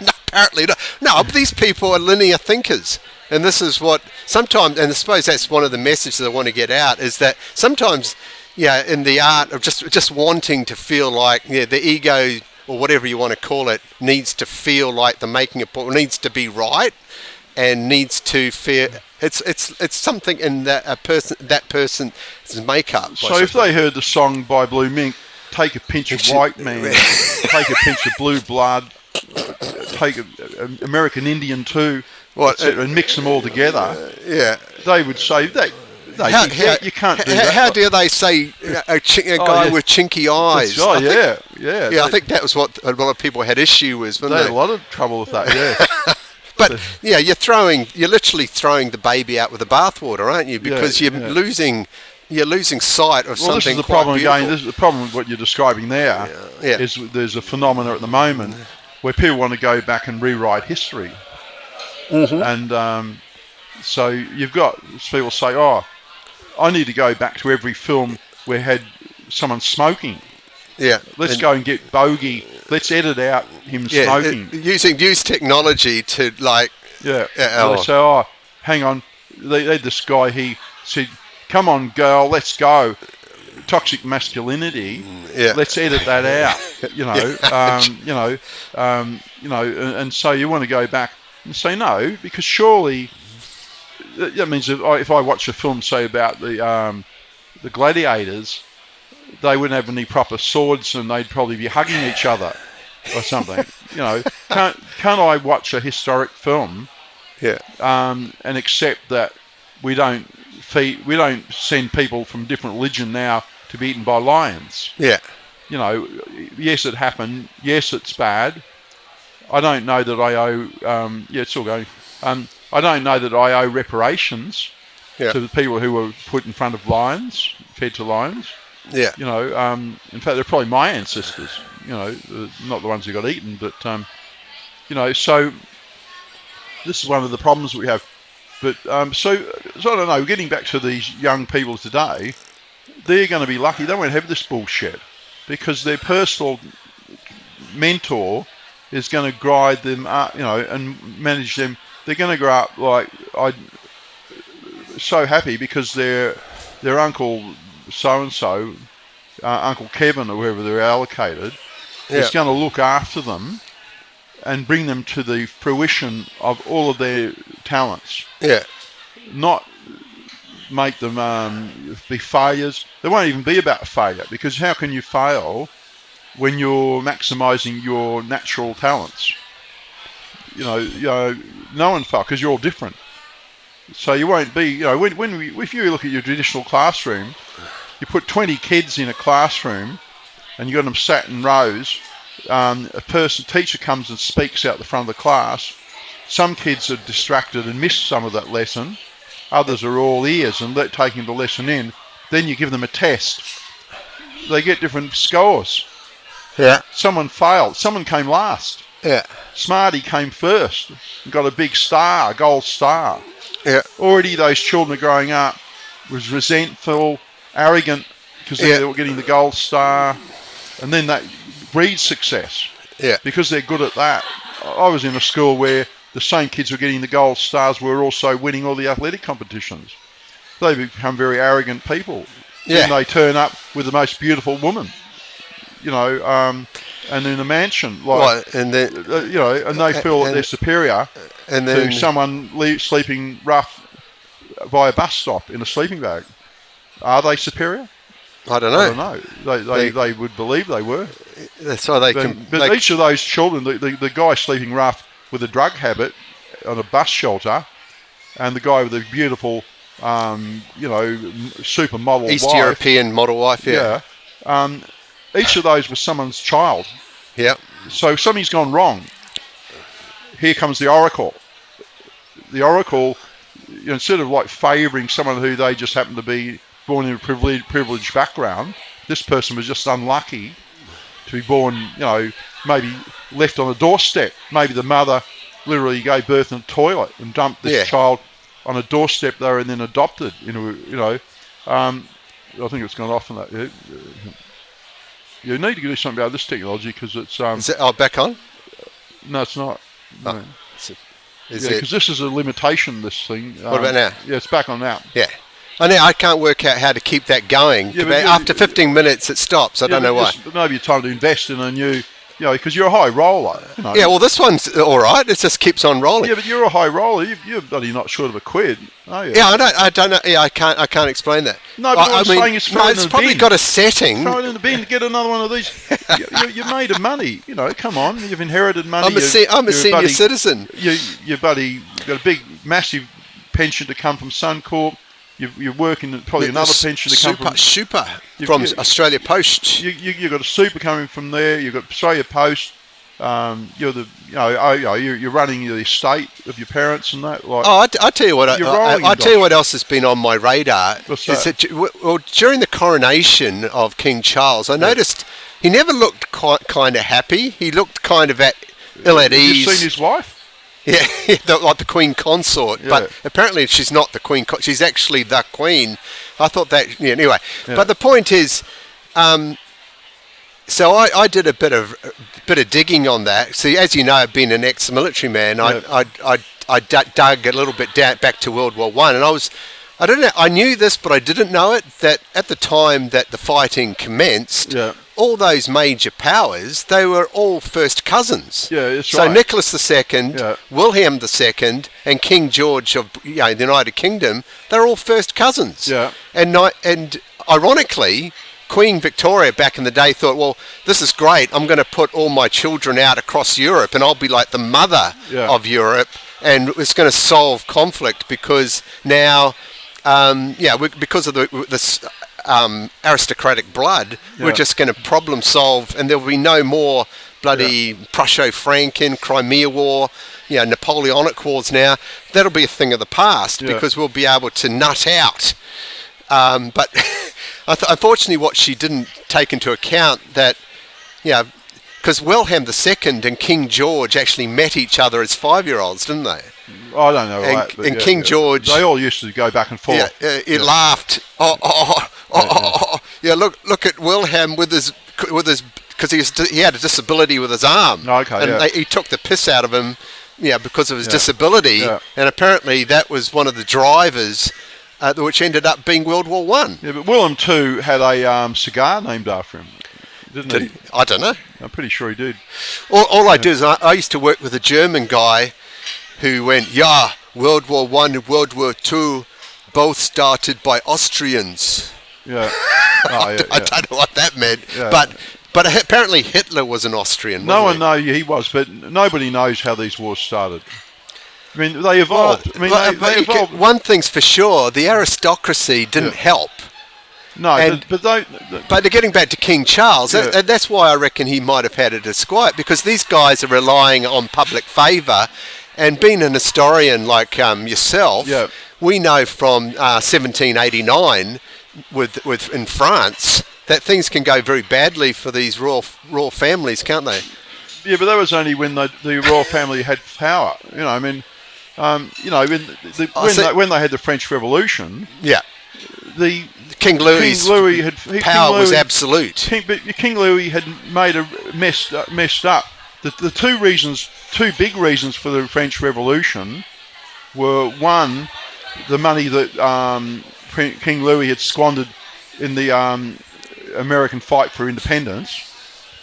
No, apparently not. No, but these people are linear thinkers. And this is what sometimes, and I suppose that's one of the messages I want to get out, is that sometimes, in the art of just wanting to feel like, the ego or whatever you want to call it needs to feel like the making of, needs to be right, and needs to feel it's something in that person's makeup. So if they heard the song by Blue Mink, take a pinch of white man, take a pinch of blue blood, take American Indian too. And mix them all together. They would say that. No, you can't do that. How dare they say a guy with chinky eyes? I think that was what a lot of people had issue with. They had a lot of trouble with that. Yeah. But you're literally throwing the baby out with the bathwater, aren't you? Because you're losing sight of something. This is the problem again. This is the problem with what you're describing there. Is there's a phenomena at the moment where people want to go back and rewrite history. Mm-hmm. And so you've got people say, I need to go back to every film where had someone smoking. Yeah. Let's go and get Bogey. Let's edit out him smoking. Use technology to like... Yeah. They say, hang on. They had this guy, he said, come on, girl, let's go. Toxic masculinity. Let's edit that out, and so you want to go back and say no, because surely that means if I watch a film, say about the gladiators, they wouldn't have any proper swords and they'd probably be hugging each other or something. Can't I watch a historic film? And accept that we don't send people from different religion now to be eaten by lions. Yes, it happened. Yes, it's bad. I don't know that I owe. It's all going. I don't know that I owe reparations to the people who were put in front of lions, fed to lions. Yeah. You know, in fact, they're probably my ancestors. You know, not the ones who got eaten, but you know. So this is one of the problems we have. But so I don't know. Getting back to these young people today, they're going to be lucky. They won't have this bullshit because their personal mentor is going to guide them up, you know, and manage them. They're going to grow up like so happy because their uncle so-and-so, Uncle Kevin or whoever they're allocated, is going to look after them and bring them to the fruition of all of their talents. Yeah. Not make them be failures. They won't even be about failure because how can you fail when you're maximising your natural talents? You know, no one fails because you're all different. So you won't be, you know, if you look at your traditional classroom, you put 20 kids in a classroom and you got them sat in rows. Teacher comes and speaks out the front of the class. Some kids are distracted and miss some of that lesson. Others are all ears and taking the lesson in. Then you give them a test. They get different scores. Yeah. Someone failed. Someone came last. Yeah. Smarty came first and got a big star, a gold star. Yeah. Already those children are growing up was resentful, arrogant because they were getting the gold star, and then that breeds success. Yeah. Because they're good at that. I was in a school where the same kids were getting the gold stars were also winning all the athletic competitions. They become very arrogant people. Yeah. And they turn up with the most beautiful woman, you know, and in a mansion, like, and then, you know, and they feel that they're superior to someone sleeping rough by a bus stop in a sleeping bag. Are they superior? I don't know. They would believe they were. That's why But each of those children, the guy sleeping rough with a drug habit on a bus shelter, and the guy with a beautiful, you know, supermodel East wife, European model wife, each of those was someone's child. Yeah. So something's gone wrong. Here comes the oracle. The oracle, you know, instead of like favouring someone who they just happen to be born in a privileged background, this person was just unlucky to be born, you know, maybe left on a doorstep. Maybe the mother literally gave birth in a toilet and dumped this child on a doorstep there and then adopted. You know, I think it's gone off on that. You need to do something about this technology because it's... is it back on? No, it's not. No. Oh, because this is a limitation, this thing. What about now? Yeah, it's back on now. Yeah. I can't work out how to keep that going. Yeah, after 15 minutes, it stops. I don't know why. Maybe it's time to invest in a new... You know, because you're a high roller. You know. Yeah, well, this one's all right. It just keeps on rolling. Yeah, but you're a high roller. You're bloody not short of a quid, are you? Yeah, I don't know. Yeah, I can't explain that. No, but I'm saying it's probably got a setting. Throw it in the bin. Get another one of these. You're made of money. You know, come on. You've inherited money. I'm a senior citizen. You've got a big, massive pension to come from Suncorp. You're working probably another pension to come from super from Australia Post. You've got a super coming from there. You've got Australia Post. You're running the estate of your parents and that. Like, I tell you what. I tell you what else has been on my radar. What's that? During the coronation of King Charles, I noticed he never looked kind of happy. He looked kind of ill at ease. Have you seen his wife? Yeah, like the Queen Consort, but apparently she's not the Queen. She's actually the Queen. I thought that. Yeah, anyway, but the point is, so I did a bit of digging on that. See, as you know, I've been an ex-military man. I dug a little bit back to World War I, and I don't know. I knew this, but I didn't know it. That at the time that the fighting commenced. Yeah. All those major powers, they were all first cousins. Yeah, that's so right. Nicholas II, William II, and King George of the United Kingdom, they're all first cousins. Yeah. And ironically, Queen Victoria back in the day thought, well, this is great. I'm going to put all my children out across Europe, and I'll be like the mother of Europe, and it's going to solve conflict because now, because of this. Aristocratic blood, we're just going to problem solve, and there will be no more bloody Prusso-Franken, Crimea War, Napoleonic wars now. That'll be a thing of the past because we'll be able to nut out. But unfortunately, what she didn't take into account that, because Wilhelm II and King George actually met each other as 5-year-olds, didn't they? I don't know. And King George, they all used to go back and forth. He laughed. Look at Wilhelm with his because he had a disability with his arm. Okay, he took the piss out of him, because of his disability. Yeah. And apparently that was one of the drivers, which ended up being World War One. Yeah, but Willem II had a cigar named after him, didn't he? I don't know. I'm pretty sure he did. All I do is I used to work with a German guy who went, World War One and World War Two, both started by Austrians. Yeah. I don't know what that meant, but apparently Hitler was an Austrian. No one knows he was, but nobody knows how these wars started. I mean, they evolved. They evolved. One thing's for sure: the aristocracy didn't help. No, but getting back to King Charles, that's why I reckon he might have had a disquiet, because these guys are relying on public favour, and being an historian like yourself, we know from 1789 in France that things can go very badly for these royal families, can't they? Yeah, but that was only when the royal family had power. When they had the French Revolution. Yeah. King Louis' power was absolute. King Louis had made messed up. The two big reasons for the French Revolution were, one, the money that King Louis had squandered in the American fight for independence.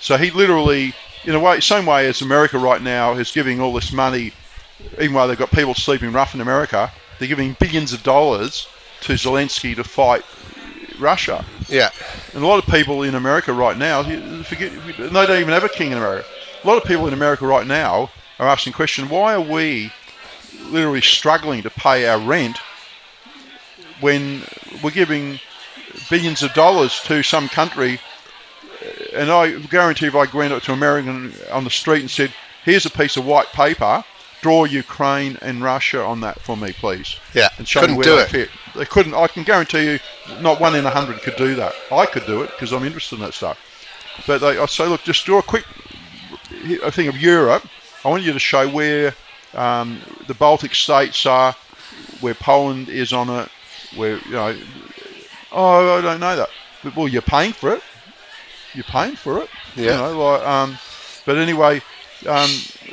So he literally, in a way, same way as America right now is giving all this money, even though they've got people sleeping rough in America, they're giving billions of dollars to Zelensky to fight Russia. Yeah. And a lot of people in America right now, they don't even have a king in America. A lot of people in America right now are asking the question, why are we literally struggling to pay our rent when we're giving billions of dollars to some country? And I guarantee if I went up to an American on the street and said, here's a piece of white paper, draw Ukraine and Russia on that for me, please. Yeah, and show me where they fit. They couldn't. I can guarantee you not 1 in 100 could do that. I could do it because I'm interested in that stuff. But I say, look, just draw a quick thing of Europe. I want you to show where the Baltic states are, where Poland is on it, where, I don't know that. But, well, you're paying for it. You're paying for it. Yeah. But anyway,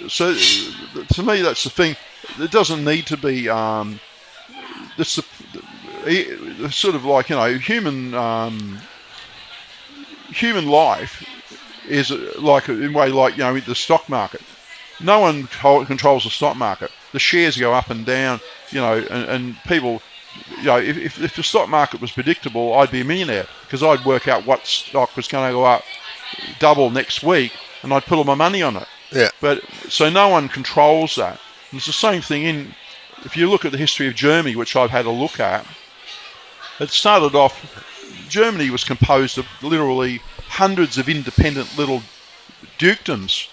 so to me, that's the thing. It doesn't need to be. That's the sort of like, human life is like in a way like the stock market. No one controls the stock market. The shares go up and down, and people. If the stock market was predictable, I'd be a millionaire because I'd work out what stock was going to go up double next week, and I'd put all my money on it. Yeah. But so no one controls that. And it's the same thing if you look at the history of Germany, which I've had a look at. It started off. Germany was composed of literally hundreds of independent little dukedoms,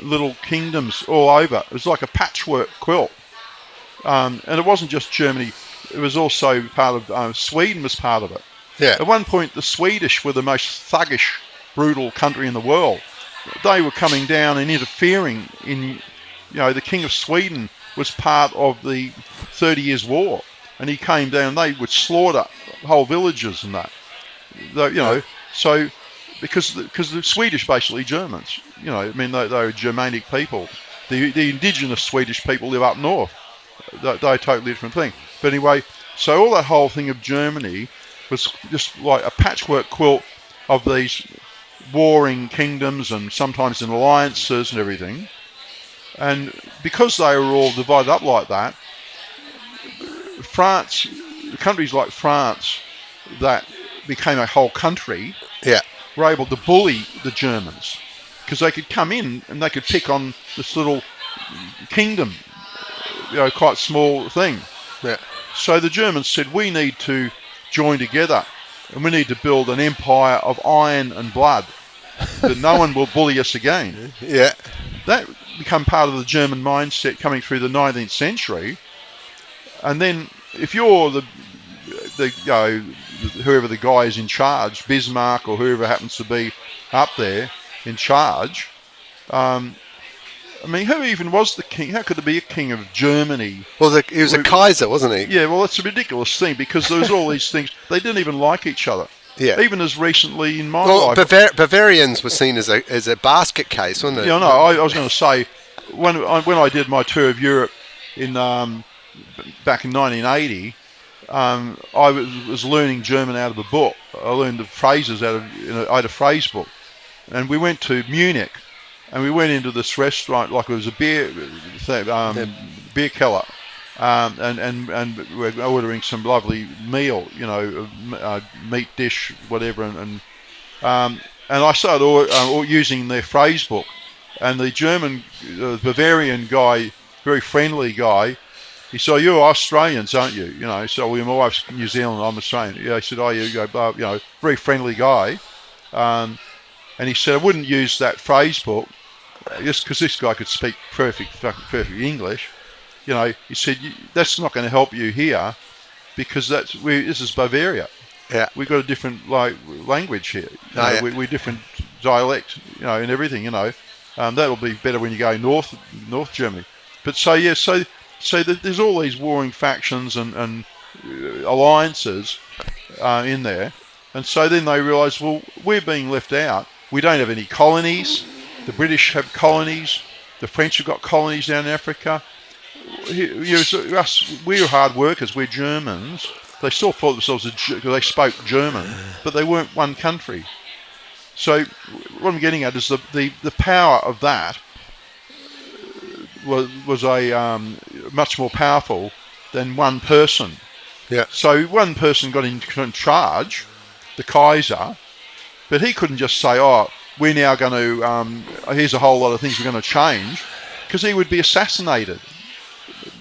little kingdoms all over. It was like a patchwork quilt, and it wasn't just Germany. It was also part of Sweden was part of it. Yeah. At one point, the Swedish were the most thuggish, brutal country in the world. They were coming down and interfering in, the King of Sweden was part of the 30 Years' War, and he came down. They would slaughter whole villages and that. So because the Swedish basically Germans. They were Germanic people. The indigenous Swedish people live up north. They're a totally different thing. But anyway, so all that whole thing of Germany was just like a patchwork quilt of these warring kingdoms and sometimes in alliances and everything. And because they were all divided up like that, France, countries like France that became a whole country, were able to bully the Germans because they could come in and they could pick on this little kingdom, quite small thing. Yeah. So the Germans said, we need to join together and we need to build an empire of iron and blood. that no one will bully us again. Yeah. That become part of the German mindset coming through the 19th century. And then if you're the whoever the guy is in charge, Bismarck or whoever happens to be up there in charge, I mean, who even was the king? How could there be a king of Germany? Well, he was a Kaiser, wasn't he? Yeah, well, that's a ridiculous thing because there was all these things. They didn't even like each other. Yeah. Even as recently in my life. Bavarians were seen as a basket case, wasn't it? Yeah, no, I was going to say, when I did my tour of Europe in back in 1980, I was learning German out of a book. I learned the phrases out of a phrase book. And we went to Munich. And we went into this restaurant like it was a beer keller, and we're ordering some lovely meal, meat dish, whatever, and I started using their phrase book, and the German, Bavarian guy, very friendly guy, he said, "Oh, you're Australians, aren't you?" So my wife's New Zealand, I'm Australian. Yeah, he said, "Oh, you go, very friendly guy." And he said, I wouldn't use that phrase book just because this guy could speak perfect English. He said, that's not going to help you here because this is Bavaria. Yeah. We've got a different language here. We're different dialect, and everything, that'll be better when you go North Germany. But so there's all these warring factions and alliances in there. And so then they realise, well, we're being left out. We don't have any colonies. The British have colonies. The French have got colonies down in Africa. We're hard workers. We're Germans. They still thought themselves because they spoke German, but they weren't one country. So what I'm getting at is the power of that was a much more powerful than one person. Yeah. So one person got in charge, the Kaiser, but he couldn't just say, "Oh, we're now going to. Here's a whole lot of things we're going to change," because he would be assassinated.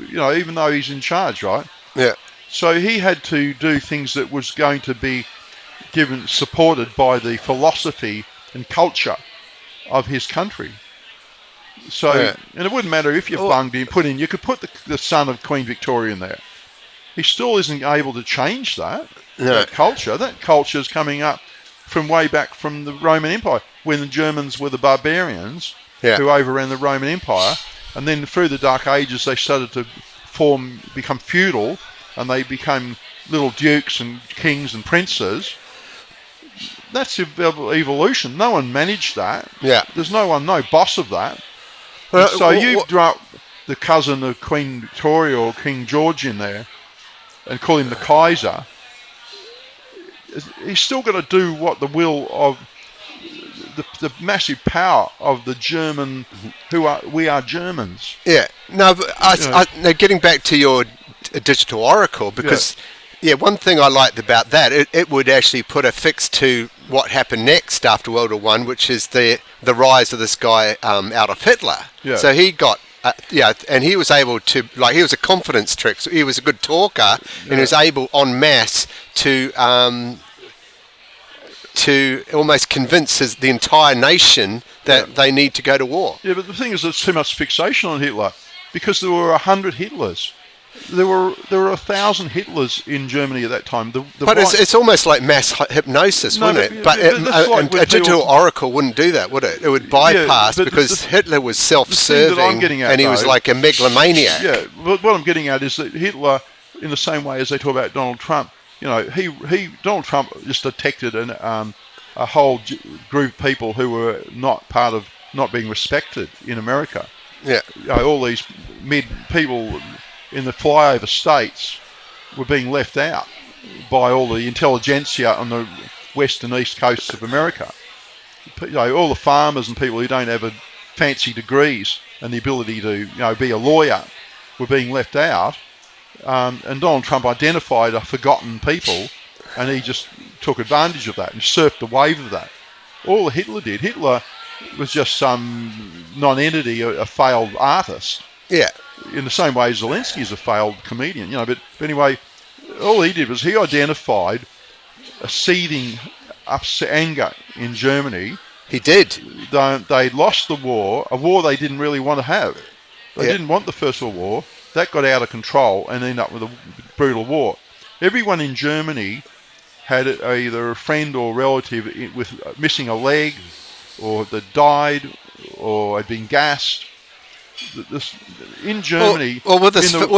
Even though he's in charge, right? Yeah. So he had to do things that was going to be supported by the philosophy and culture of his country. So, and it wouldn't matter if you you could put the son of Queen Victoria in there. He still isn't able to change that culture. That culture is coming up from way back from the Roman Empire, when the Germans were the barbarians who overran the Roman Empire. And then through the Dark Ages, they started to become feudal, and they became little dukes and kings and princes. That's evolution. No one managed that. Yeah. There's no boss of that. So you drop the cousin of Queen Victoria or King George in there and call him the Kaiser. He's still got to do what the will of the massive power of the German, we are Germans. Yeah. No, but now getting back to your digital oracle, because one thing I liked about that, it would actually put a fix to what happened next after World War One, which is the rise of this guy out of Hitler. Yeah. So he got and he was able to, he was a confidence trick. So he was a good talker, and he was able en masse to almost convince the entire nation that they need to go to war. Yeah, but the thing is, there's too much fixation on Hitler, because there were 100 Hitlers. There were 1,000 Hitlers in Germany at that time. But it's almost like mass hypnosis, wouldn't it? But a digital oracle wouldn't do that, would it? It would bypass, because Hitler was self-serving, and he was like a megalomaniac. Yeah, but what I'm getting at is that Hitler, in the same way as they talk about Donald Trump, Donald Trump just detected a whole group of people who were not part of not being respected in America. Yeah, all these people in the flyover states were being left out by all the intelligentsia on the west and east coasts of America. All the farmers and people who don't have fancy degrees and the ability to be a lawyer were being left out. And Donald Trump identified a forgotten people, and he just took advantage of that and surfed the wave of that. All Hitler did. Hitler was just some non-entity, a failed artist. Yeah. In the same way Zelensky is a failed comedian, But anyway, all he did was he identified a seething anger in Germany He did. They lost the war, a war they didn't really want to have. They didn't want the First World War. That got out of control and ended up with a brutal war. Everyone in Germany had either a friend or relative with missing a leg, or that died, or had been gassed. In Germany... Well, with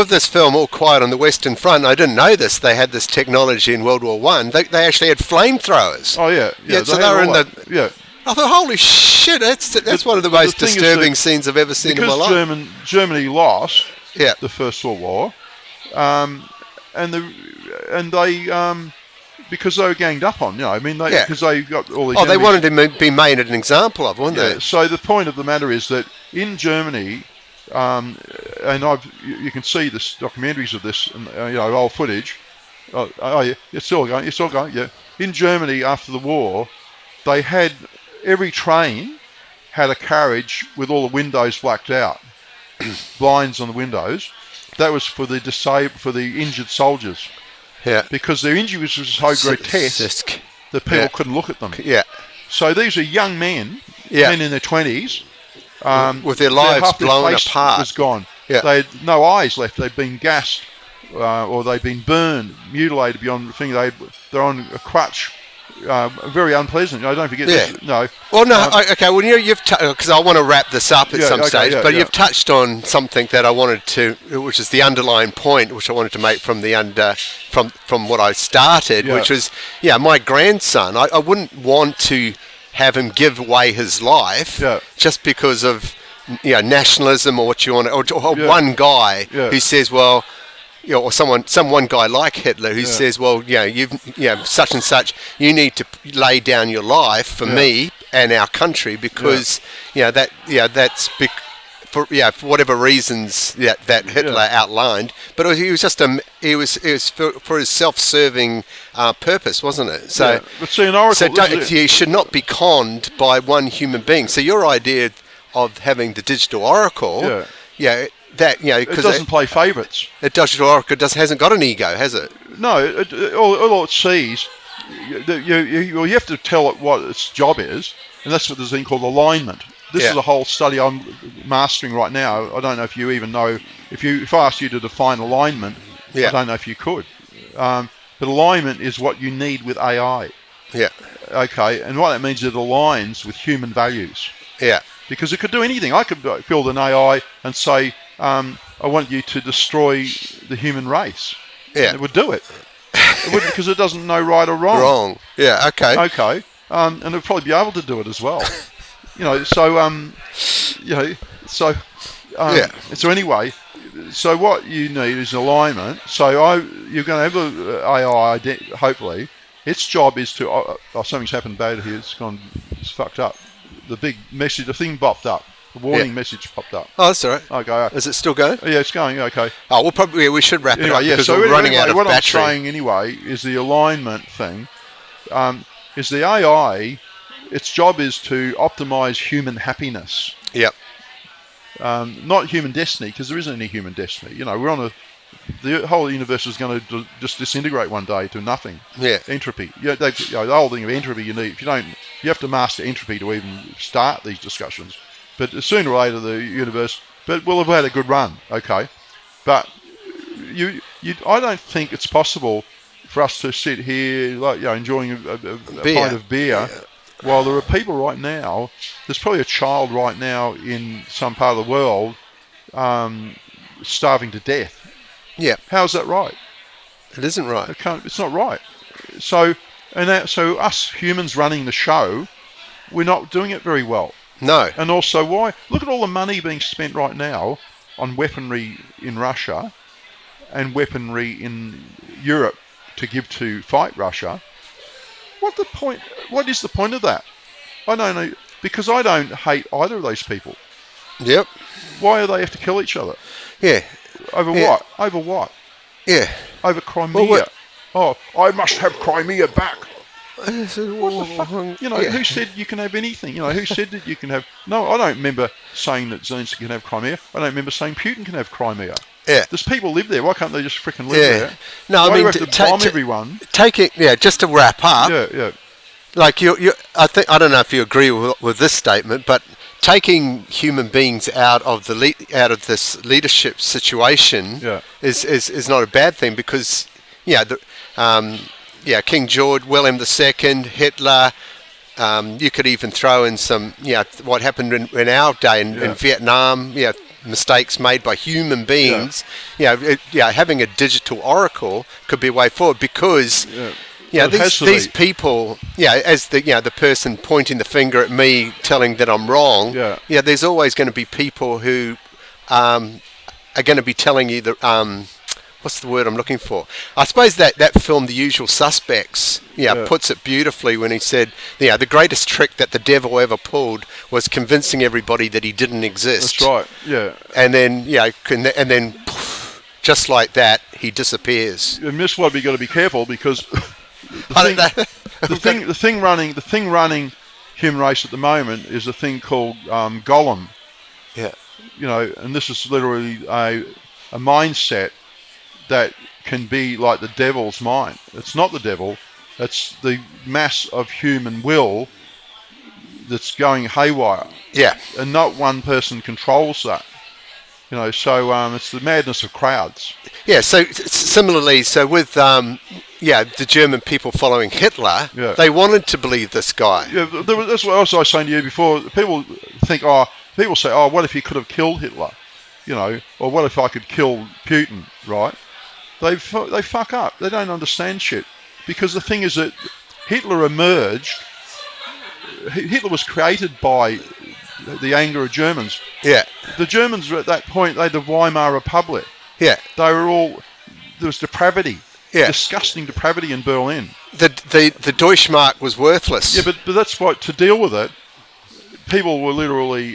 this film, All Quiet on the Western Front, I didn't know this, they had this technology in World War One. They actually had flamethrowers. Oh, yeah. So they were in the... Yeah. I thought, holy shit, that's one of the most disturbing scenes I've ever seen in my life. Because Germany lost the First World War, because they were ganged up on, because they got all these... they wanted to be made an example of, weren't they? So the point of the matter is that in Germany, and you can see this documentaries of this, old footage. It's still going. Yeah, in Germany after the war, they had every train had a carriage with all the windows blacked out, blinds on the windows. That was for the injured soldiers. Yeah. Because their injuries were so grotesque that people couldn't look at them. Yeah. So these are young men, men in their 20s, with their lives blown apart. Was gone. Yeah. They had no eyes left. They'd been gassed, or they'd been burned, mutilated beyond the thing. They're on a crutch. Very unpleasant. Don't forget this. No. Well, no. Okay. Well, you've because I want to wrap this up at some stage, but you've touched on something that I wanted to, which is the underlying point, which I wanted to make from from what I started, which was my grandson. I wouldn't want to have him give away his life just because of nationalism or what you want, or one guy who says, well. Or one guy like Hitler who says, well, you've such and such, you need to lay down your life for me and our country because that's for whatever reasons that Hitler outlined. But he was just it was for his self-serving purpose, wasn't it? So, but see, an oracle, you should not be conned by one human being. So your idea of having the digital oracle, it doesn't play favourites. The digital oracle hasn't got an ego, has it? No, all it sees, you have to tell it what its job is, and that's what there's a thing called alignment. This is a whole study I'm mastering right now. I don't know if you even know, if I asked you to define alignment, I don't know if you could. But alignment is what you need with AI. Yeah. Okay, and what that means is it aligns with human values. Yeah. Because it could do anything. I could build an AI and say, I want you to destroy the human race. Yeah. And it would do it. It would, because it doesn't know right or wrong. Wrong. Yeah, okay. Okay. And it would probably be able to do it as well. So anyway, so what you need is alignment. So you're going to have an AI, hopefully. Its job is to, something's happened bad here, it's fucked up. The big message, the thing popped up. The warning message popped up. Oh, that's all right. Okay. Is it still going? Yeah, it's going. Okay. Oh, we should wrap it up because we're running out of what battery. I'm saying anyway is the alignment thing. Is the AI? Its job is to optimize human happiness. Yep. Not human destiny, because there isn't any human destiny. The whole universe is going to just disintegrate one day to nothing. Yeah. Entropy. The whole thing of entropy you need. You have to master entropy to even start these discussions. But sooner or later, the universe. But we'll have had a good run, okay. But I don't think it's possible for us to sit here, enjoying a pint of beer, while there are people right now. There's probably a child right now in some part of the world, starving to death. Yeah. How's that right? It isn't right. It's not right. So us humans running the show, we're not doing it very well. No. And also, why? Look at all the money being spent right now on weaponry in Russia and weaponry in Europe to give to fight Russia. What is the point of that? I don't know, because I don't hate either of those people. Yep. Why do they have to kill each other? Yeah. Over what? Over what? Yeah. Over Crimea. I must have Crimea back. What the fuck? Who said you can have anything? Who said that you can have... No, I don't remember saying that Zelensky can have Crimea. I don't remember saying Putin can have Crimea. Yeah. There's people live there. Why can't they just freaking live there? No, Why do we have to bomb everyone? Take it, just to wrap up. Yeah. like I don't know if you agree with this statement, but taking human beings out of this leadership situation is not a bad thing, because King George, William II, Hitler. You could even throw in some, what happened in our day in Vietnam. Mistakes made by human beings. Having a digital oracle could be a way forward, because these people, as the person pointing the finger at me, telling that I'm wrong. There's always going to be people who are going to be telling you that. What's the word I'm looking for? I suppose that film, The Usual Suspects, puts it beautifully when he said, the greatest trick that the devil ever pulled was convincing everybody that he didn't exist. That's right. Yeah. And then, just like that, he disappears. And this one, we got to be careful, because the thing running human race at the moment is a thing called Golem. Yeah. And this is literally a mindset that can be like the devil's mind. It's not the devil, it's the mass of human will that's going haywire. Yeah. And not one person controls that. So it's the madness of crowds. Yeah, so similarly, with the German people following Hitler, they wanted to believe this guy. Yeah, that's what else I was saying to you before. People say, what if he could have killed Hitler? Or what if I could kill Putin, right? They fuck up. They don't understand shit. Because the thing is that Hitler was created by the anger of Germans. Yeah. The Germans were at that point, they had the Weimar Republic. Yeah. They were all, there was depravity. Yeah. Disgusting depravity in Berlin. The Deutschmark was worthless. Yeah, but that's why, to deal with it, people were literally,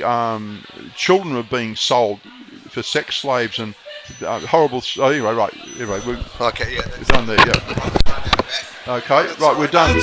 children were being sold for sex slaves and horrible. Anyway, right. Anyway, we're done there. Yeah. Okay, right, we're done.